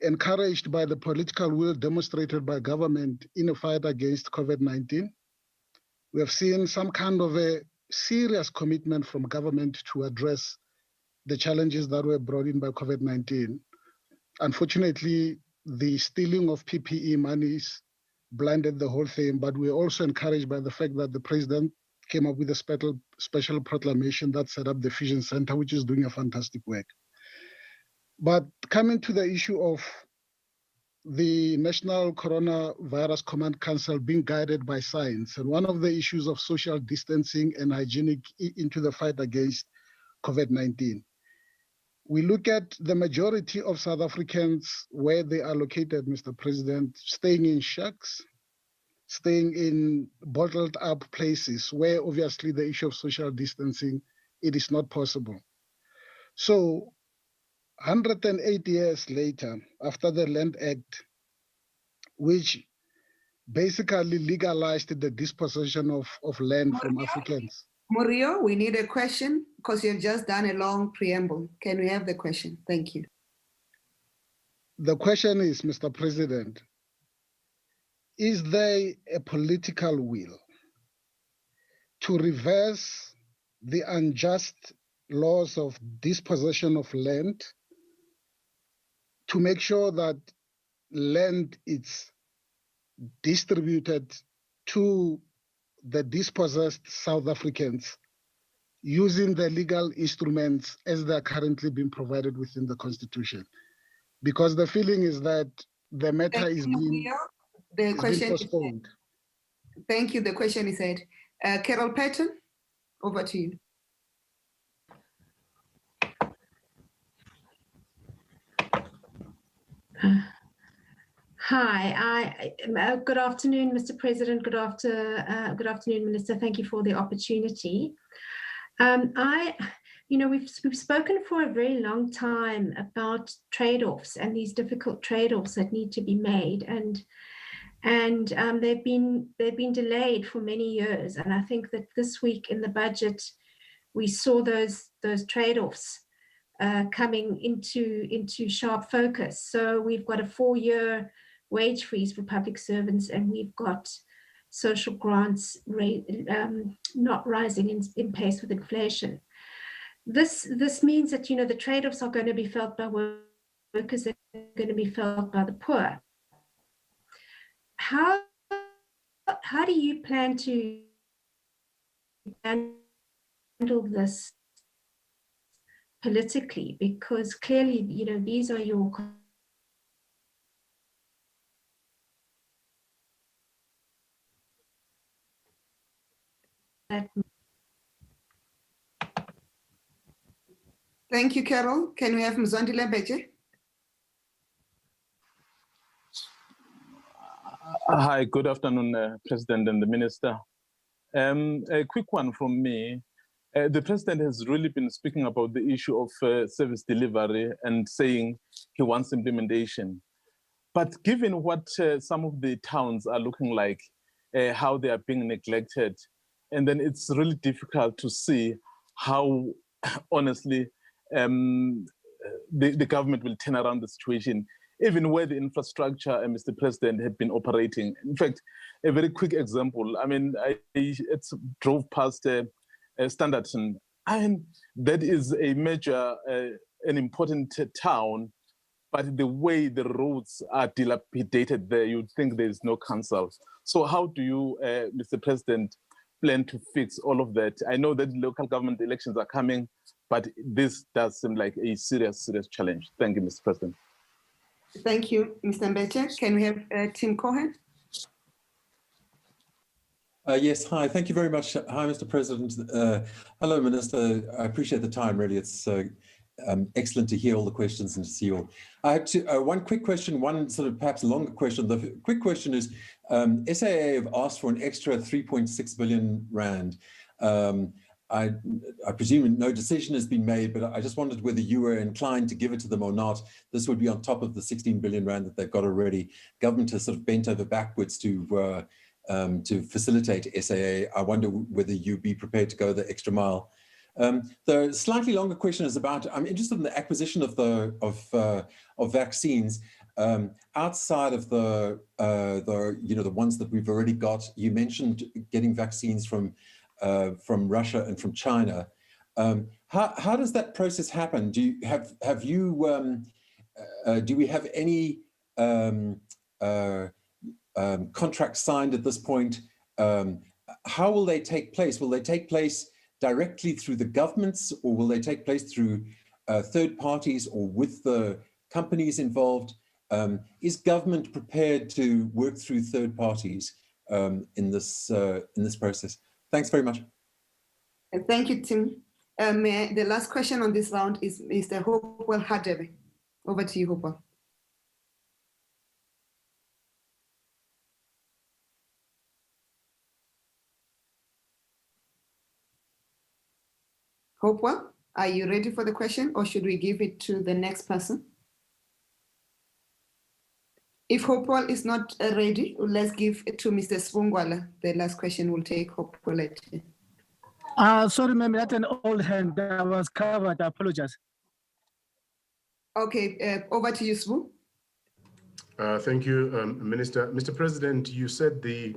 encouraged by the political will demonstrated by government in a fight against COVID-19. We have seen some kind of a serious commitment from government to address the challenges that were brought in by COVID-19. Unfortunately, the stealing of PPE monies blinded the whole thing, but we're also encouraged by the fact that the president came up with a special proclamation that set up the Fusion Center, which is doing a fantastic work. But coming to the issue of the National Coronavirus Command Council being guided by science, and one of the issues of social distancing and hygienic into the fight against COVID-19. We look at the majority of South Africans where they are located, Mr. President, staying in shacks, staying in bottled up places where obviously the issue of social distancing, it is not possible. So 108 years later, after the Land Act, which basically legalized the dispossession of land from Africans. Murio, we need a question because you've just done a long preamble. Can we have the question? Thank you. The question is, Mr. President, is there a political will to reverse the unjust laws of dispossession of land to make sure that land is distributed to the dispossessed South Africans using the legal instruments as they are currently being provided within the Constitution? Because the feeling is that the matter is being postponed. Thank you. The question is said. Carol Patton, over to you. Hi, good afternoon, Mr. President. Good afternoon, Minister. Thank you for the opportunity. We've spoken for a very long time about trade-offs and these difficult trade-offs that need to be made, and they've been delayed for many years. And I think that this week in the budget, we saw those trade-offs coming into sharp focus. So we've got a 4-year wage freeze for public servants, and we've got social grants not rising in pace with inflation. This means that, the trade-offs are going to be felt by workers, that are going to be felt by the poor. How do you plan to handle this politically? Because clearly, these are your Thank you, Carol. Can we have Mzondo Beche? Hi, good afternoon, President and the Minister. A quick one from me. The President has really been speaking about the issue of service delivery and saying he wants implementation. But given what some of the towns are looking like, how they are being neglected, and then it's really difficult to see how, honestly, the government will turn around the situation, even where the infrastructure, Mr. President, had been operating. In fact, a very quick example, I mean, I drove past Standerton, and that is a major, an important town, but the way the roads are dilapidated there, you'd think there's no council. So how do you, Mr. President, plan to fix all of that? I know that local government elections are coming, but this does seem like a serious, serious challenge. Thank you, Mr. President. Thank you, Mr. Mbeche. Can we have Tim Cohen? Yes, hi, thank you very much. Hi, Mr. President. Hello, Minister. I appreciate the time, really. It's excellent to hear all the questions and to see you all. I have one quick question, one sort of perhaps longer question. The quick question is, SAA have asked for an extra 3.6 billion rand. I presume no decision has been made, but I just wondered whether you were inclined to give it to them or not. This would be on top of the 16 billion rand that they've got already. Government has sort of bent over backwards to facilitate SAA. I wonder whether you'd be prepared to go the extra mile. The slightly longer question is about, I'm interested in the acquisition of vaccines outside of the ones that we've already got. You mentioned getting vaccines from Russia and from China. How does that process happen? Do we have any contracts signed at this point? How will they take place? Will they take place directly through the governments, or will they take place through third parties or with the companies involved? Is government prepared to work through third parties in this process? Thanks very much. Thank you, Tim. The last question on this round is Mr. Hopewell Hadebe. Over to you, Hopewell. Hopewell, are you ready for the question, or should we give it to the next person? If Hopewell is not ready, let's give it to Mr. Spungwala. The last question will take Hopewell. Sorry, ma'am, that's an old hand that was covered. I apologize. Okay, over to you, Sbu. Thank you, Minister. Mr. President, you said the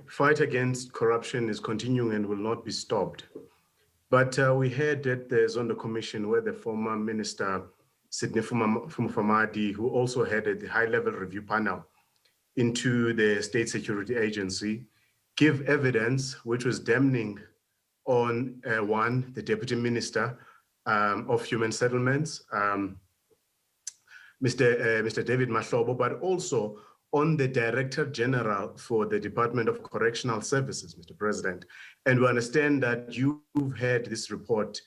fight against corruption is continuing and will not be stopped. But we heard at the Zondo Commission, where the former Minister, Sidney Fumafamadi, who also headed the high-level review panel into the State Security Agency, give evidence which was damning on one, the Deputy Minister of Human Settlements, Mr. David Mahlobo, but also on the Director General for the Department of Correctional Services, Mr. President. And we understand that you've had this report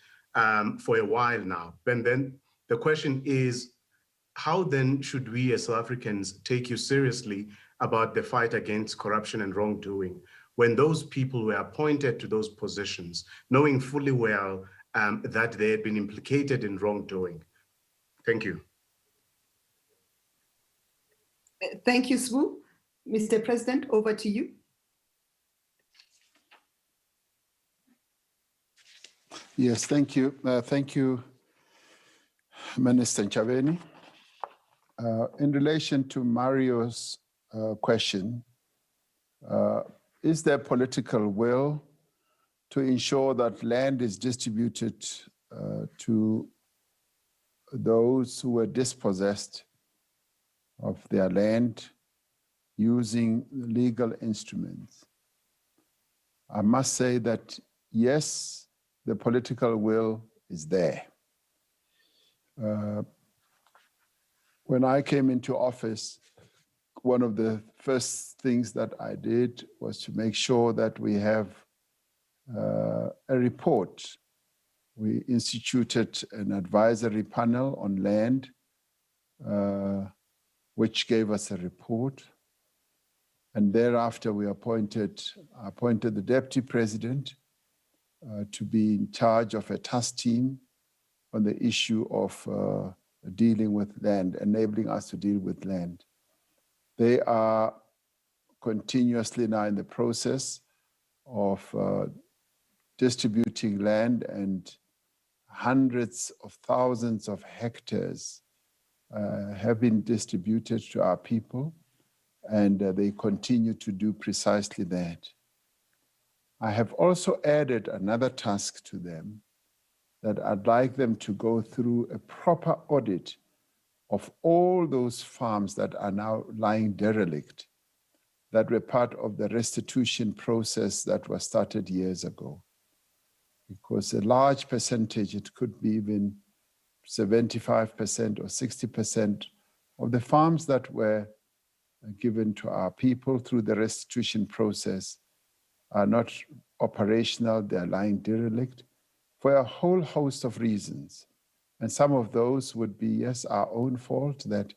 for a while now. And then the question is, how then should we as South Africans take you seriously about the fight against corruption and wrongdoing when those people were appointed to those positions, knowing fully well that they had been implicated in wrongdoing? Thank you. Thank you, Sbu. Mr. President, over to you. Yes, thank you. Thank you, Minister Chaveni. In relation to Mario's question, is there political will to ensure that land is distributed to those who were dispossessed of their land using legal instruments? I must say that, yes, the political will is there. When I came into office, one of the first things that I did was to make sure that we have a report. We instituted an advisory panel on land, which gave us a report. And thereafter, we appointed the deputy president to be in charge of a task team on the issue of dealing with land, enabling us to deal with land. They are continuously now in the process of distributing land, and hundreds of thousands of hectares have been distributed to our people, and they continue to do precisely that. I have also added another task to them, that I'd like them to go through a proper audit of all those farms that are now lying derelict, that were part of the restitution process that was started years ago. Because a large percentage, it could be even 75% or 60% of the farms that were given to our people through the restitution process are not operational, they're lying derelict for a whole host of reasons. And some of those would be, yes, our own fault, that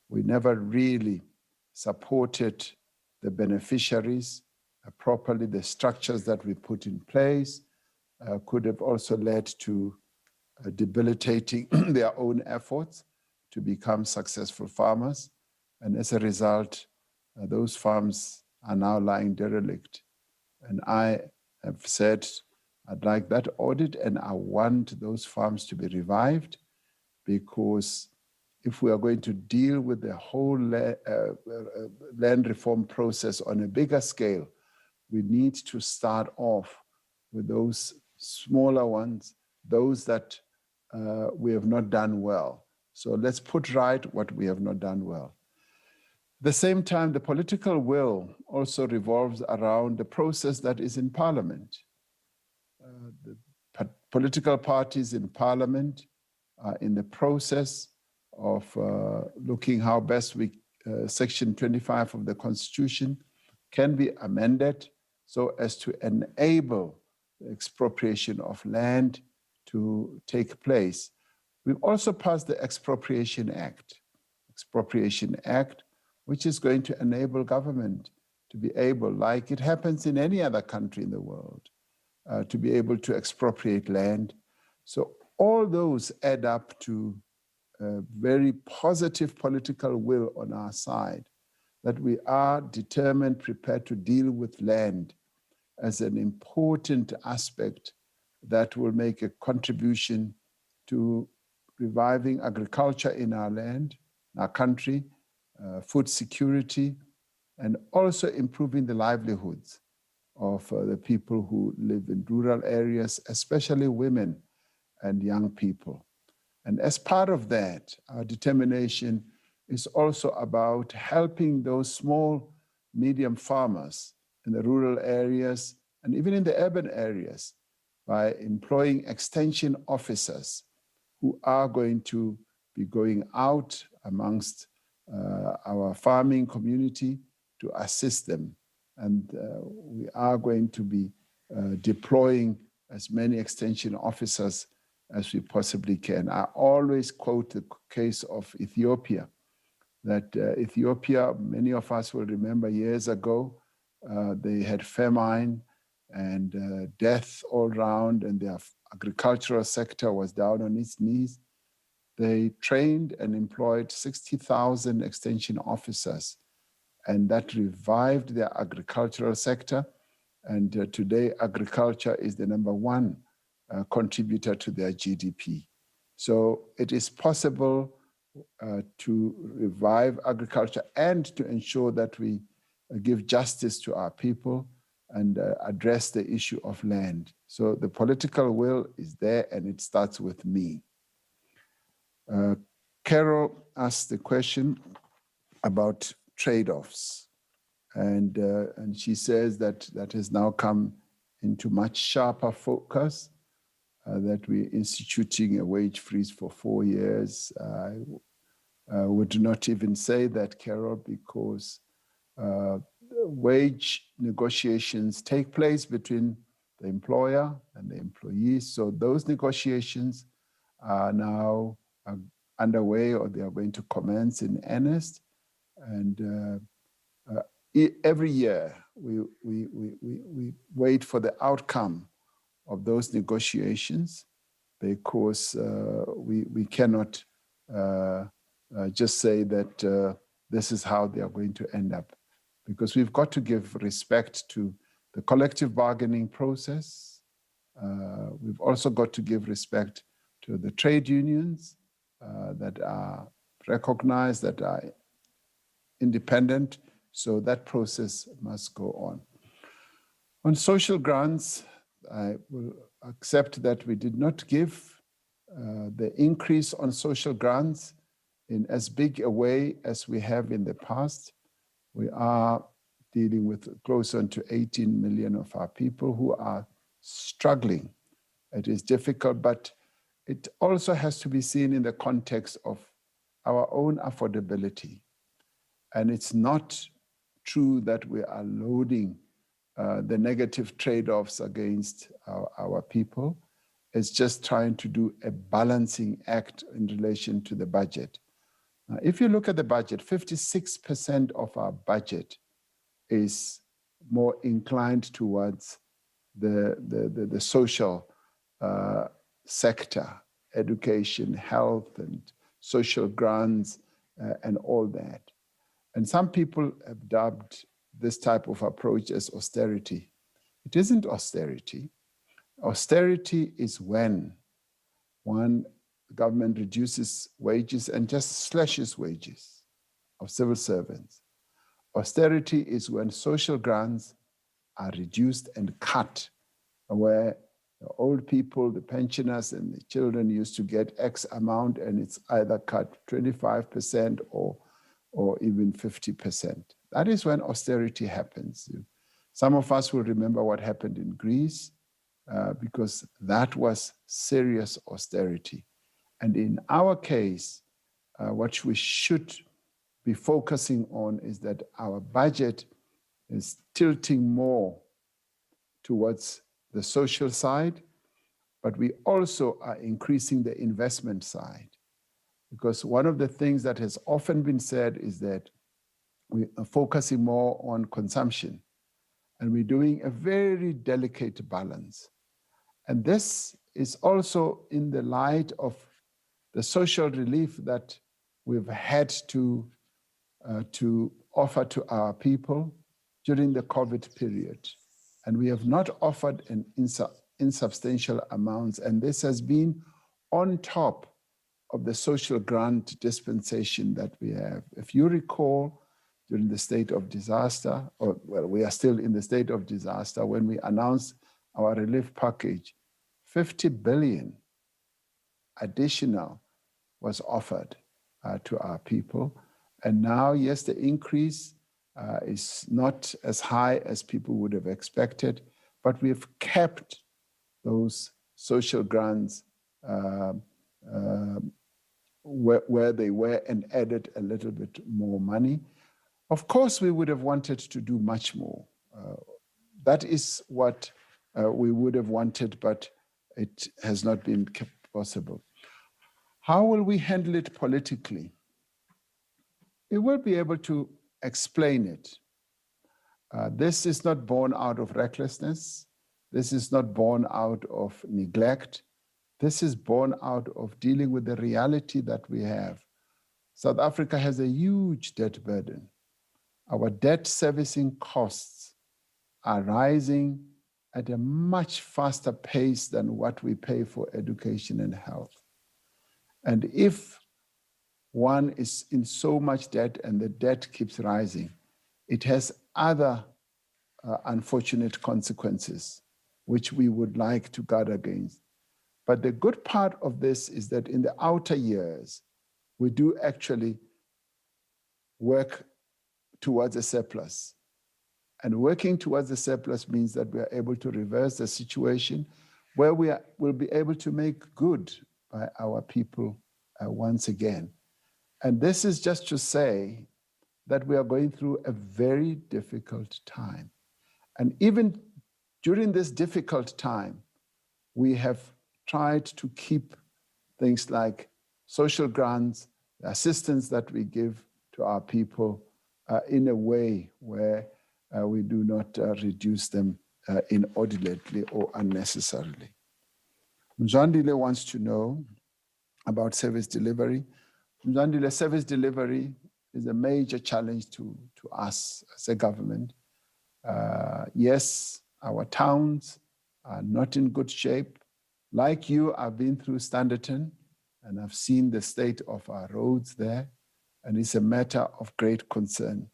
we never really supported the beneficiaries properly. The structures that we put in place could have also led to debilitating their own efforts to become successful farmers. And as a result, those farms are now lying derelict. And I have said, I'd like that audit, and I want those farms to be revived, because if we are going to deal with the whole land reform process on a bigger scale, we need to start off with those smaller ones, those that we have not done well. So let's put right what we have not done well. At the same time, the political will also revolves around the process that is in Parliament. The political parties in Parliament are in the process of looking how best Section 25 of the Constitution can be amended so as to enable the expropriation of land to take place. We've also passed the Expropriation Act, which is going to enable government to be able, like it happens in any other country in the world, to be able to expropriate land. So all those add up to a very positive political will on our side, that we are determined, prepared to deal with land as an important aspect that will make a contribution to reviving agriculture in our land, our country, food security, and also improving the livelihoods of the people who live in rural areas, especially women and young people. And as part of that, our determination is also about helping those small, medium farmers in the rural areas and even in the urban areas by employing extension officers who are going to be going out amongst our farming community to assist them. And we are going to be deploying as many extension officers as we possibly can. I always quote the case of Ethiopia, that Ethiopia, many of us will remember years ago, they had famine and death all around, and their agricultural sector was down on its knees. They trained and employed 60,000 extension officers, and that revived their agricultural sector. And today, agriculture is the #1 contributor to their GDP. So it is possible to revive agriculture and to ensure that we give justice to our people and address the issue of land. So the political will is there, and it starts with me. Carol asked the question about trade-offs, and she says that that has now come into much sharper focus, that we're instituting a wage freeze for 4 years. I would not even say that, Carol, because wage negotiations take place between the employer and the employees. So those negotiations are now underway, or they are going to commence in earnest. And every year we wait for the outcome of those negotiations, because we cannot just say that this is how they are going to end up, because we've got to give respect to the collective bargaining process. We've also got to give respect to the trade unions that are recognized, that are independent. So that process must go on. On social grants, I will accept that we did not give the increase on social grants in as big a way as we have in the past. We are dealing with closer to 18 million of our people who are struggling. It is difficult, but it also has to be seen in the context of our own affordability. And it's not true that we are loading the negative trade-offs against our people. It's just trying to do a balancing act in relation to the budget. Now, if you look at the budget, 56% of our budget is more inclined towards the social sector, education, health, and social grants, and all that. And some people have dubbed this type of approach as austerity. It isn't austerity. Austerity is when one government reduces wages and just slashes wages of civil servants. Austerity is when social grants are reduced and cut, where the old people, the pensioners, and the children used to get X amount, and it's either cut 25% or even 50%. That is when austerity happens. Some of us will remember what happened in Greece, because that was serious austerity. And in our case, what we should be focusing on is that our budget is tilting more towards the social side, but we also are increasing the investment side. Because one of the things that has often been said is that we are focusing more on consumption, and we're doing a very delicate balance. And this is also in the light of the social relief that we've had to offer to our people during the COVID period. And we have not offered an insubstantial amounts, and this has been on top of the social grant dispensation that we have. If you recall, during the state of disaster, or well, we are still in the state of disaster, when we announced our relief package, 50 billion additional was offered to our people. And now, yes, the increase is not as high as people would have expected, but we've kept those social grants where they were and added a little bit more money. Of course, we would have wanted to do much more. That is what we would have wanted, but it has not been possible. How will we handle it politically? We will be able to explain it. This is not born out of recklessness. This is not born out of neglect. This is born out of dealing with the reality that we have. South Africa has a huge debt burden. Our debt servicing costs are rising at a much faster pace than what we pay for education and health. And if one is in so much debt and the debt keeps rising, it has other unfortunate consequences, which we would like to guard against. But the good part of this is that in the outer years, we do actually work towards a surplus. And working towards a surplus means that we are able to reverse the situation where will be able to make good by our people once again. And this is just to say that we are going through a very difficult time. And even during this difficult time, we have tried to keep things like social grants, the assistance that we give to our people in a way where we do not reduce them inordinately or unnecessarily. Mzwandile wants to know about service delivery. Mzwandile, service delivery is a major challenge to us as a government. Yes, our towns are not in good shape. Like you, I've been through Standerton and I've seen the state of our roads there, and it's a matter of great concern.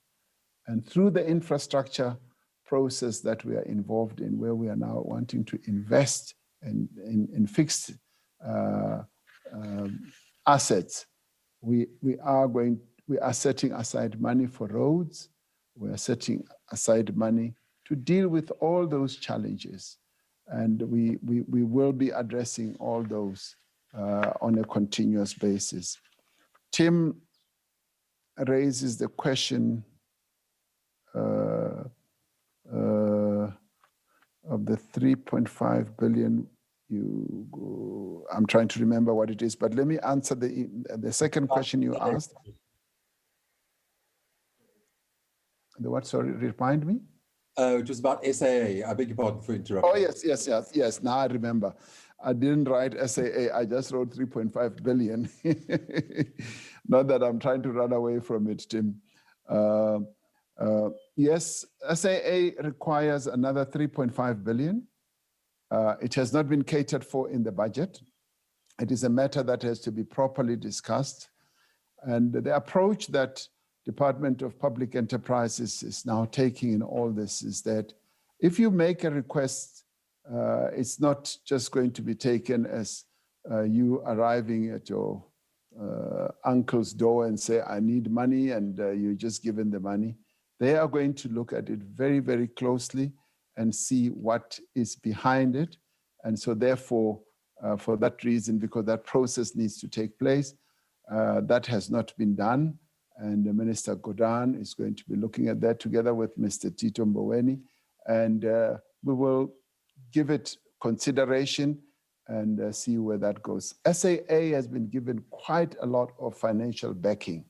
And through the infrastructure process that we are involved in, where we are now wanting to invest in fixed assets, we are setting aside money for roads. We are setting aside money to deal with all those challenges. And we will be addressing all those on a continuous basis. Tim raises the question of the 3.5 billion. I'm trying to remember what it is, but let me answer the second question you asked. The what, sorry, remind me? It was about SAA. I beg your pardon for interrupting. Oh, yes. Now I remember. I didn't write SAA. I just wrote 3.5 billion. Not that I'm trying to run away from it, Tim. Yes, SAA requires another 3.5 billion. It has not been catered for in the budget. It is a matter that has to be properly discussed. And the approach that Department of Public Enterprises is now taking in all this is that if you make a request, it's not just going to be taken as you arriving at your uncle's door and say, I need money, and you're just given the money. They are going to look at it very, very closely and see what is behind it. And so therefore, for that reason, because that process needs to take place, that has not been done. And Minister Godan is going to be looking at that together with Mr. Tito Mboweni. And we will give it consideration and see where that goes. SAA has been given quite a lot of financial backing.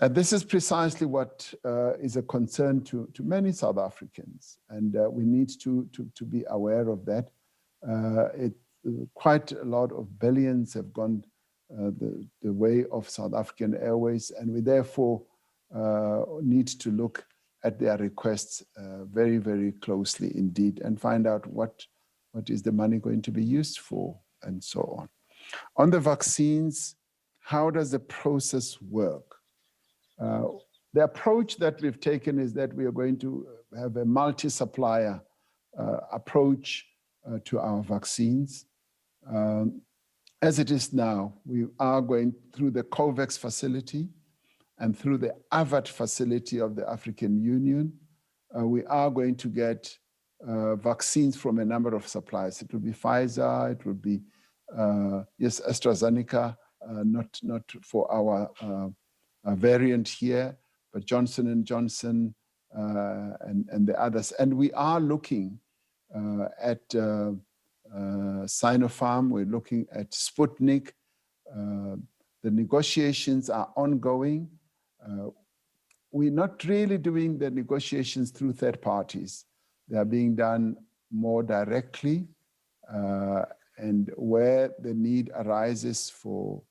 And this is precisely what is a concern to many South Africans. And we need to be aware of that. Quite a lot of billions have gone the way of South African Airways, and we therefore need to look at their requests very, very closely indeed and find out what is the money going to be used for and so on. On the vaccines, how does the process work? The approach that we've taken is that we are going to have a multi-supplier approach to our vaccines. As it is now, we are going through the COVAX facility and through the AVAT facility of the African Union. We are going to get vaccines from a number of suppliers. It will be Pfizer, it will be, yes, AstraZeneca, not for our variant here, but Johnson & Johnson and the others. And we are looking at Sinopharm, we're looking at Sputnik. The negotiations are ongoing. We're not really doing the negotiations through third parties. They are being done more directly, and where the need arises for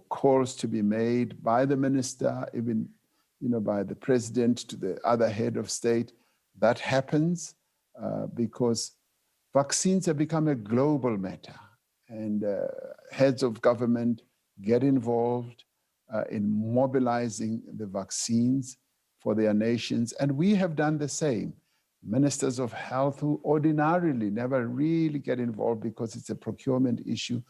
calls to be made by the minister, even by the president to the other head of state, that happens because vaccines have become a global matter, and heads of government get involved in mobilizing the vaccines for their nations. And we have done the same. ministers of health who ordinarily never really get involved because it's a procurement issue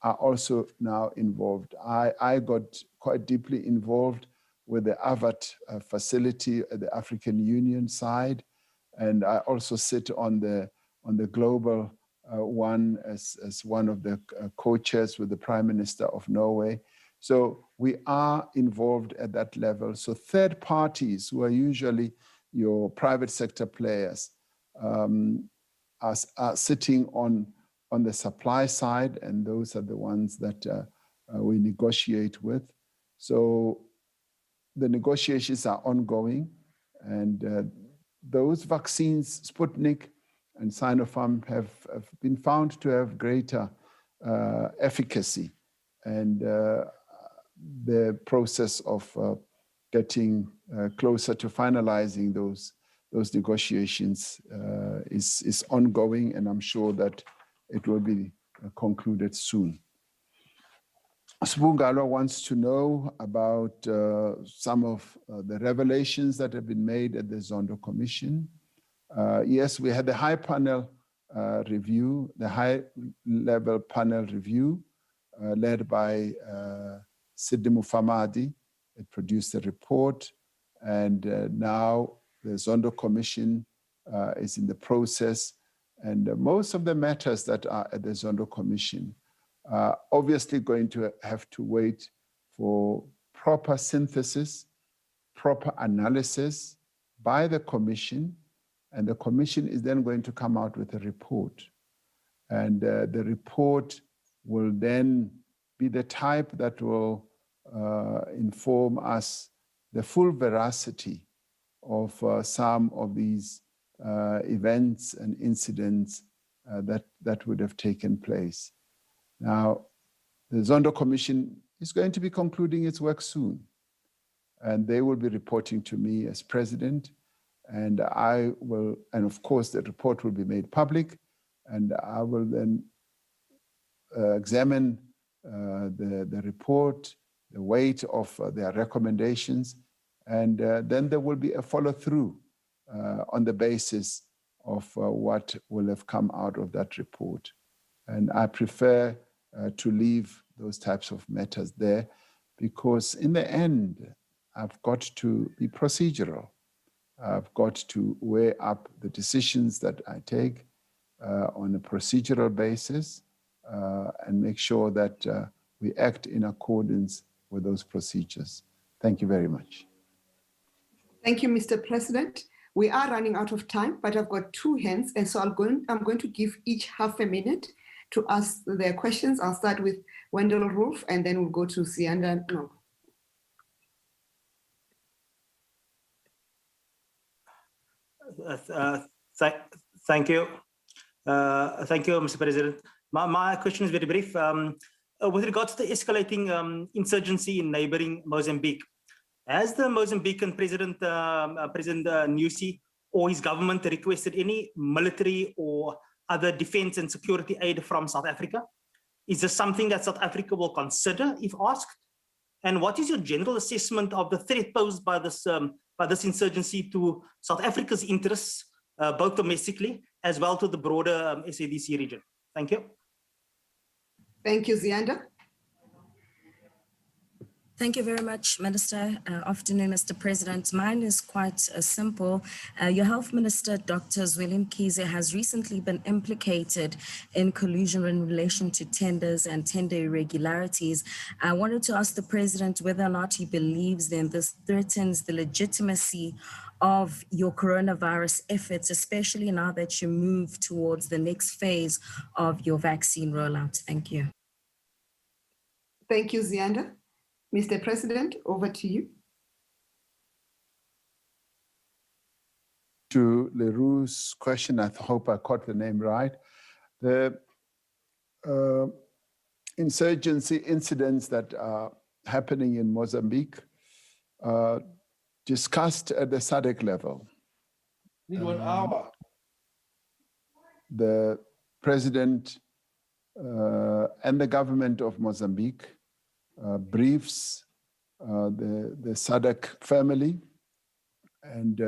are also now involved. I got quite deeply involved with the AVAT facility at the African Union side, and I also sit on the global one as one of the co-chairs with the Prime Minister of Norway. So we are involved at that level. So third parties, who are usually your private sector players, are sitting on the supply side, and those are the ones that we negotiate with. So the negotiations are ongoing, and those vaccines, Sputnik and Sinopharm, have been found to have greater efficacy, and the process of getting closer to finalizing those negotiations is ongoing, and I'm sure that it will be concluded soon. Sbungalo wants to know about some of the revelations that have been made at the Zondo Commission. Yes, we had the high panel review, the high-level panel review led by Sidney Mufamadi. It produced a report, and now the Zondo Commission is in the process. And most of the matters that are at the Zondo Commission are obviously going to have to wait for proper synthesis, proper analysis by the Commission, and the Commission is then going to come out with a report. And the report will then be the type that will inform us the full veracity of some of these events and incidents that would have taken place. Now, the Zondo Commission is going to be concluding its work soon, and they will be reporting to me as president, and I will, and of course the report will be made public, and I will then examine the report, the weight of their recommendations, and then there will be a follow-through on the basis of what will have come out of that report. And I prefer to leave those types of matters there, because in the end, I've got to be procedural. I've got to weigh up the decisions that I take on a procedural basis and make sure that we act in accordance with those procedures. Thank you very much. Thank you, Mr. President. We are running out of time, but I've got two hands, and so I'm going to give each half a minute to ask their questions. I'll start with Wendell Rolf, and then we'll go to Sianda. No. Thank you. Thank you, Mr. President. My question is very brief. With regards to the escalating insurgency in neighboring Mozambique, has the Mozambican President Nyusi or his government requested any military or other defense and security aid from South Africa? Is this something that South Africa will consider if asked? And what is your general assessment of the threat posed by this insurgency to South Africa's interests, both domestically as well to the broader SABC region? Thank you. Thank you, Zianda. Thank you very much, Minister. Afternoon, Mr. President. Mine is quite simple. Your Health Minister, Dr. Zweli Mkhize, has recently been implicated in collusion in relation to tenders and tender irregularities. I wanted to ask the President whether or not he believes then this threatens the legitimacy of your coronavirus efforts, especially now that you move towards the next phase of your vaccine rollout. Thank you. Thank you, Zianda. Mr. President, over to you. To Leroux's question, I hope I caught the name right. The insurgency incidents that are happening in Mozambique are discussed at the SADC level. Need 1 hour. The president and the government of Mozambique briefs the SADC family, and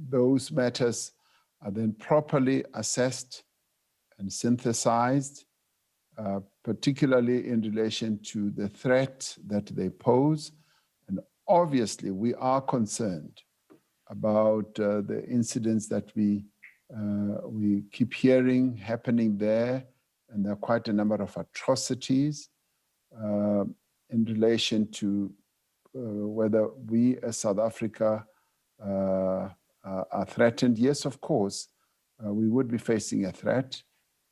those matters are then properly assessed and synthesized, particularly in relation to the threat that they pose. And obviously, we are concerned about the incidents that we keep hearing happening there, and there are quite a number of atrocities in relation to whether we as South Africa are threatened. Yes, of course, we would be facing a threat.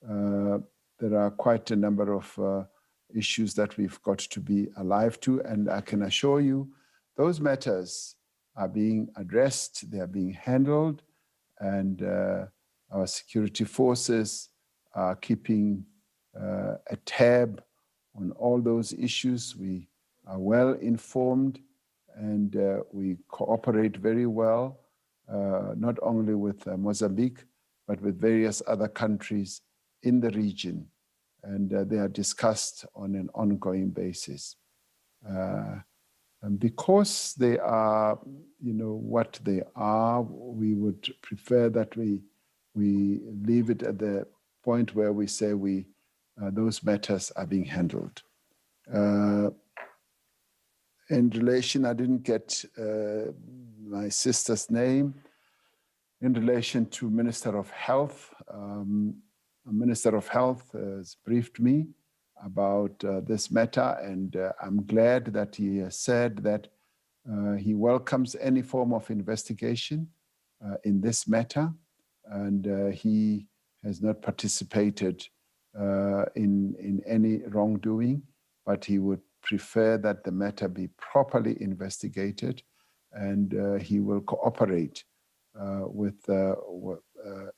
There are quite a number of issues that we've got to be alive to, and I can assure you those matters are being addressed, they are being handled, and our security forces are keeping a tab on all those issues. We are well informed, and we cooperate very well, not only with Mozambique, but with various other countries in the region, and they are discussed on an ongoing basis. And because they are, what they are, we would prefer that we leave it at the point where we say those matters are being handled. In relation, I didn't get my sister's name. In relation to Minister of Health, Minister of Health has briefed me about this matter, and I'm glad that he has said that he welcomes any form of investigation in this matter, and he has not participated in any wrongdoing, but he would prefer that the matter be properly investigated, and he will cooperate with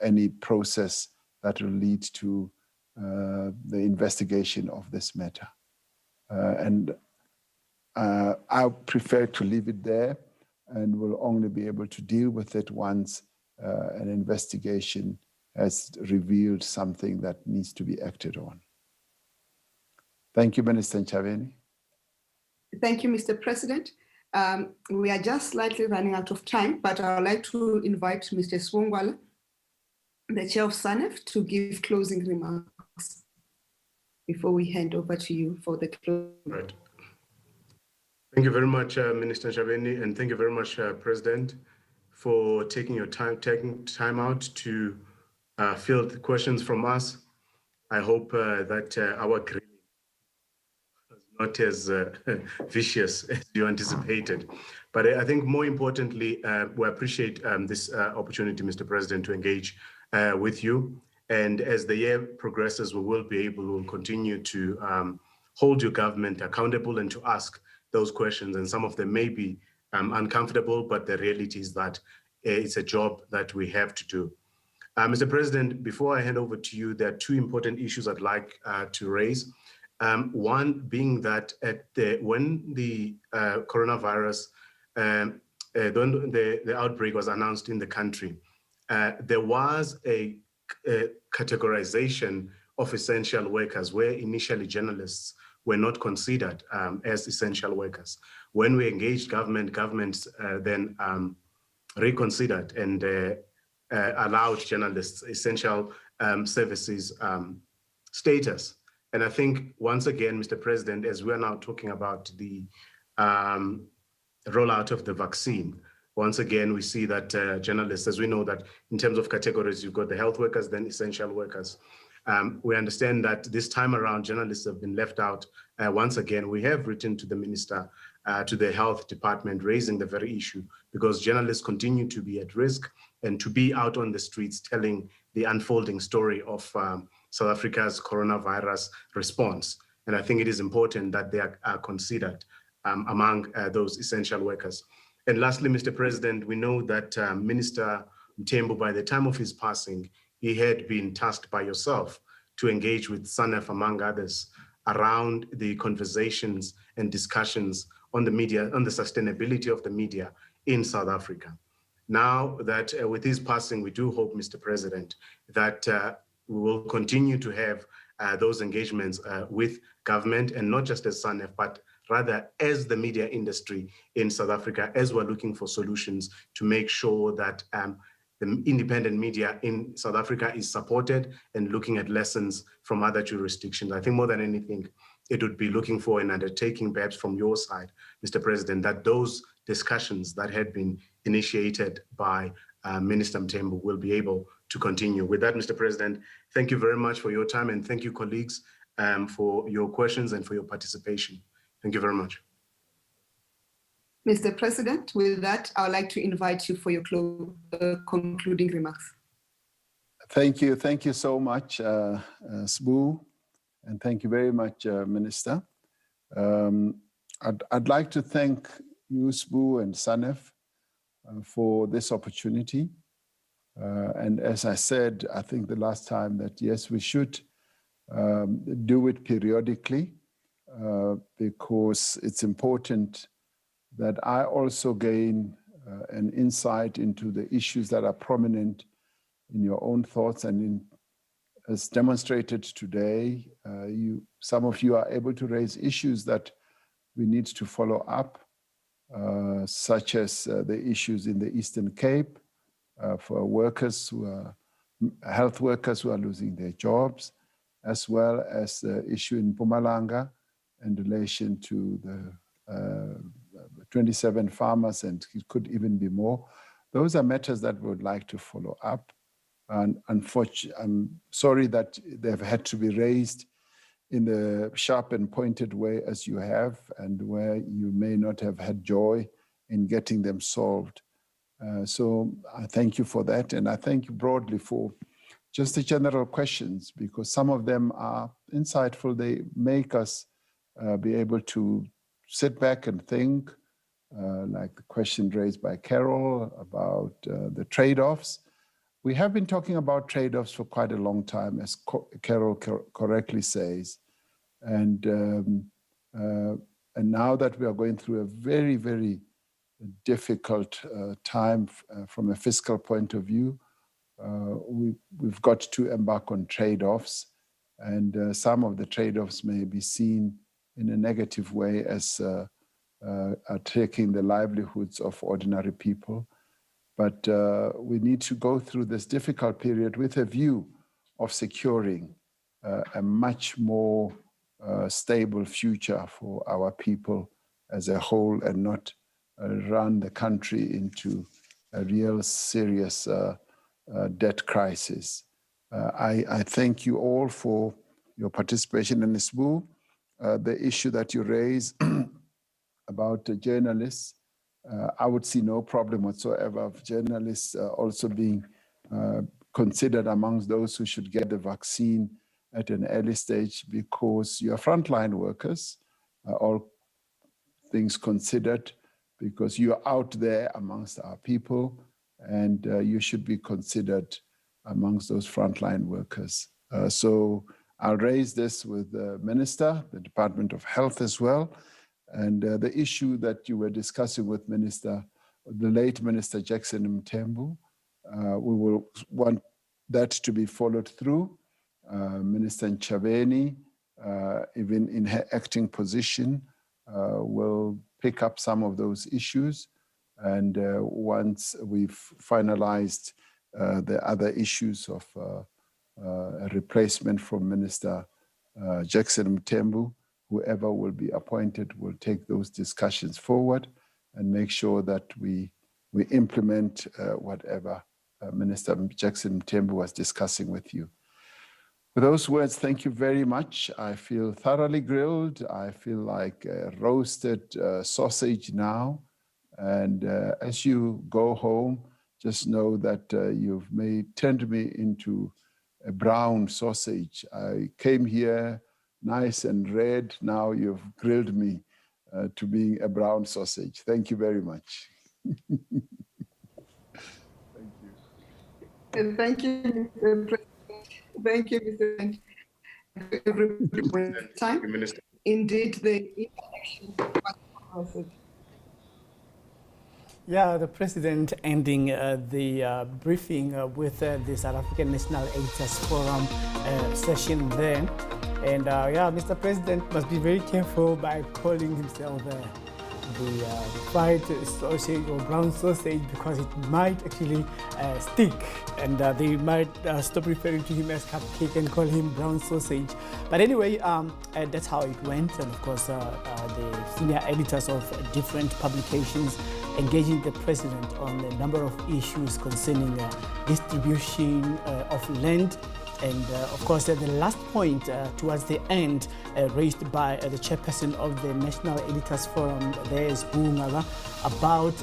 any process that will lead to the investigation of this matter. And I prefer to leave it there, and will only be able to deal with it once an investigation has revealed something that needs to be acted on. Thank you, Minister Ntshavheni. Thank you, Mr. President. We are just slightly running out of time, but I would like to invite Mr. Swongwala, the chair of SANEF, to give closing remarks before we hand over to you for the closing. Right. Thank you very much, Minister Ntshavheni, and thank you very much, President, for taking time out to field the questions from us. I hope that our grilling was not as vicious as you anticipated. But I think more importantly, we appreciate this opportunity, Mr. President, to engage with you. And as the year progresses, we will continue to hold your government accountable and to ask those questions. And some of them may be uncomfortable, but the reality is that it's a job that we have to do. Mr. President, before I hand over to you, there are two important issues I'd like to raise. One being that when the coronavirus, the outbreak was announced in the country, there was a categorization of essential workers where initially journalists were not considered as essential workers. When we engaged governments then reconsidered and allowed journalists essential services status. And I think once again, Mr. President, as we are now talking about the rollout of the vaccine, once again, we see that journalists, as we know that in terms of categories, you've got the health workers, then essential workers. We understand that this time around, journalists have been left out. Once again, we have written to the minister, to the health department, raising the very issue, because journalists continue to be at risk and to be out on the streets telling the unfolding story of South Africa's coronavirus response. And I think it is important that they are considered among those essential workers. And lastly, Mr. President, we know that Minister Mthembu, by the time of his passing, he had been tasked by yourself to engage with SANEF, among others, around the conversations and discussions on the media, on the sustainability of the media in South Africa. Now that with his passing, we do hope, Mr. President, that we will continue to have those engagements with government, and not just as SANEF, but rather as the media industry in South Africa, as we're looking for solutions to make sure that the independent media in South Africa is supported, and looking at lessons from other jurisdictions. I think more than anything, it would be looking for an undertaking perhaps from your side, Mr. President, that those discussions that had been initiated by Minister Mthembu will be able to continue. With that, Mr. President, thank you very much for your time, and thank you, colleagues, for your questions and for your participation. Thank you very much. Mr. President, with that, I would like to invite you for your concluding remarks. Thank you. Thank you so much, Sbu, and thank you very much, Minister. I'd like to thank you, Sbu, and SANEF for this opportunity. And as I said, I think the last time, that yes, we should do it periodically because it's important that I also gain an insight into the issues that are prominent in your own thoughts, and as demonstrated today, some of you are able to raise issues that we need to follow up, such as the issues in the Eastern Cape for workers who are health workers who are losing their jobs, as well as the issue in Mpumalanga in relation to the 27 farmers, and it could even be more. Those are matters that we would like to follow up. And unfortunately, I'm sorry that they've had to be raised in the sharp and pointed way as you have, and where you may not have had joy in getting them solved. So I thank you for that, and I thank you broadly for just the general questions, because some of them are insightful. They make us be able to sit back and think, like the question raised by Carol about the trade-offs. We have been talking about trade-offs for quite a long time, as Carol correctly says. And now that we are going through a very, very difficult time from a fiscal point of view, we've got to embark on trade-offs. And some of the trade-offs may be seen in a negative way as are taking the livelihoods of ordinary people. But we need to go through this difficult period with a view of securing a much more stable future for our people as a whole, and not run the country into a real serious debt crisis. I thank you all for your participation in this move. The issue that you raise about the journalists, I would see no problem whatsoever of journalists also being considered amongst those who should get the vaccine at an early stage, because you are frontline workers, all things considered, because you are out there amongst our people, and you should be considered amongst those frontline workers. So I'll raise this with the Minister, the Department of Health as well, and the issue that you were discussing with the late Minister Jackson Mthembu, we will want that to be followed through. Minister Ntshavheni, even in her acting position, will pick up some of those issues. And once we've finalized the other issues of a replacement from Minister Jackson Mthembu, whoever will be appointed will take those discussions forward and make sure that we implement whatever Minister Jackson Mthembu was discussing with you. With those words, thank you very much. I feel thoroughly grilled. I feel like a roasted sausage now. And as you go home, just know that you've turned me into a brown sausage. I came here nice and red. Now you've grilled me to being a brown sausage. Thank you very much. Thank you, Mr. President. Thank you, Mr. President. Time. Indeed, the interaction was Yeah, the President ending the briefing with the South African National Editors Forum session there. And yeah, Mr. President must be very careful by calling himself the fried sausage or brown sausage, because it might actually stick, and they might stop referring to him as cupcake and call him brown sausage. But anyway, that's how it went. And of course, the senior editors of different publications engaging the president on a number of issues concerning distribution of land. And of course, the last point towards the end raised by the chairperson of the National Editors Forum, there is Bunga, about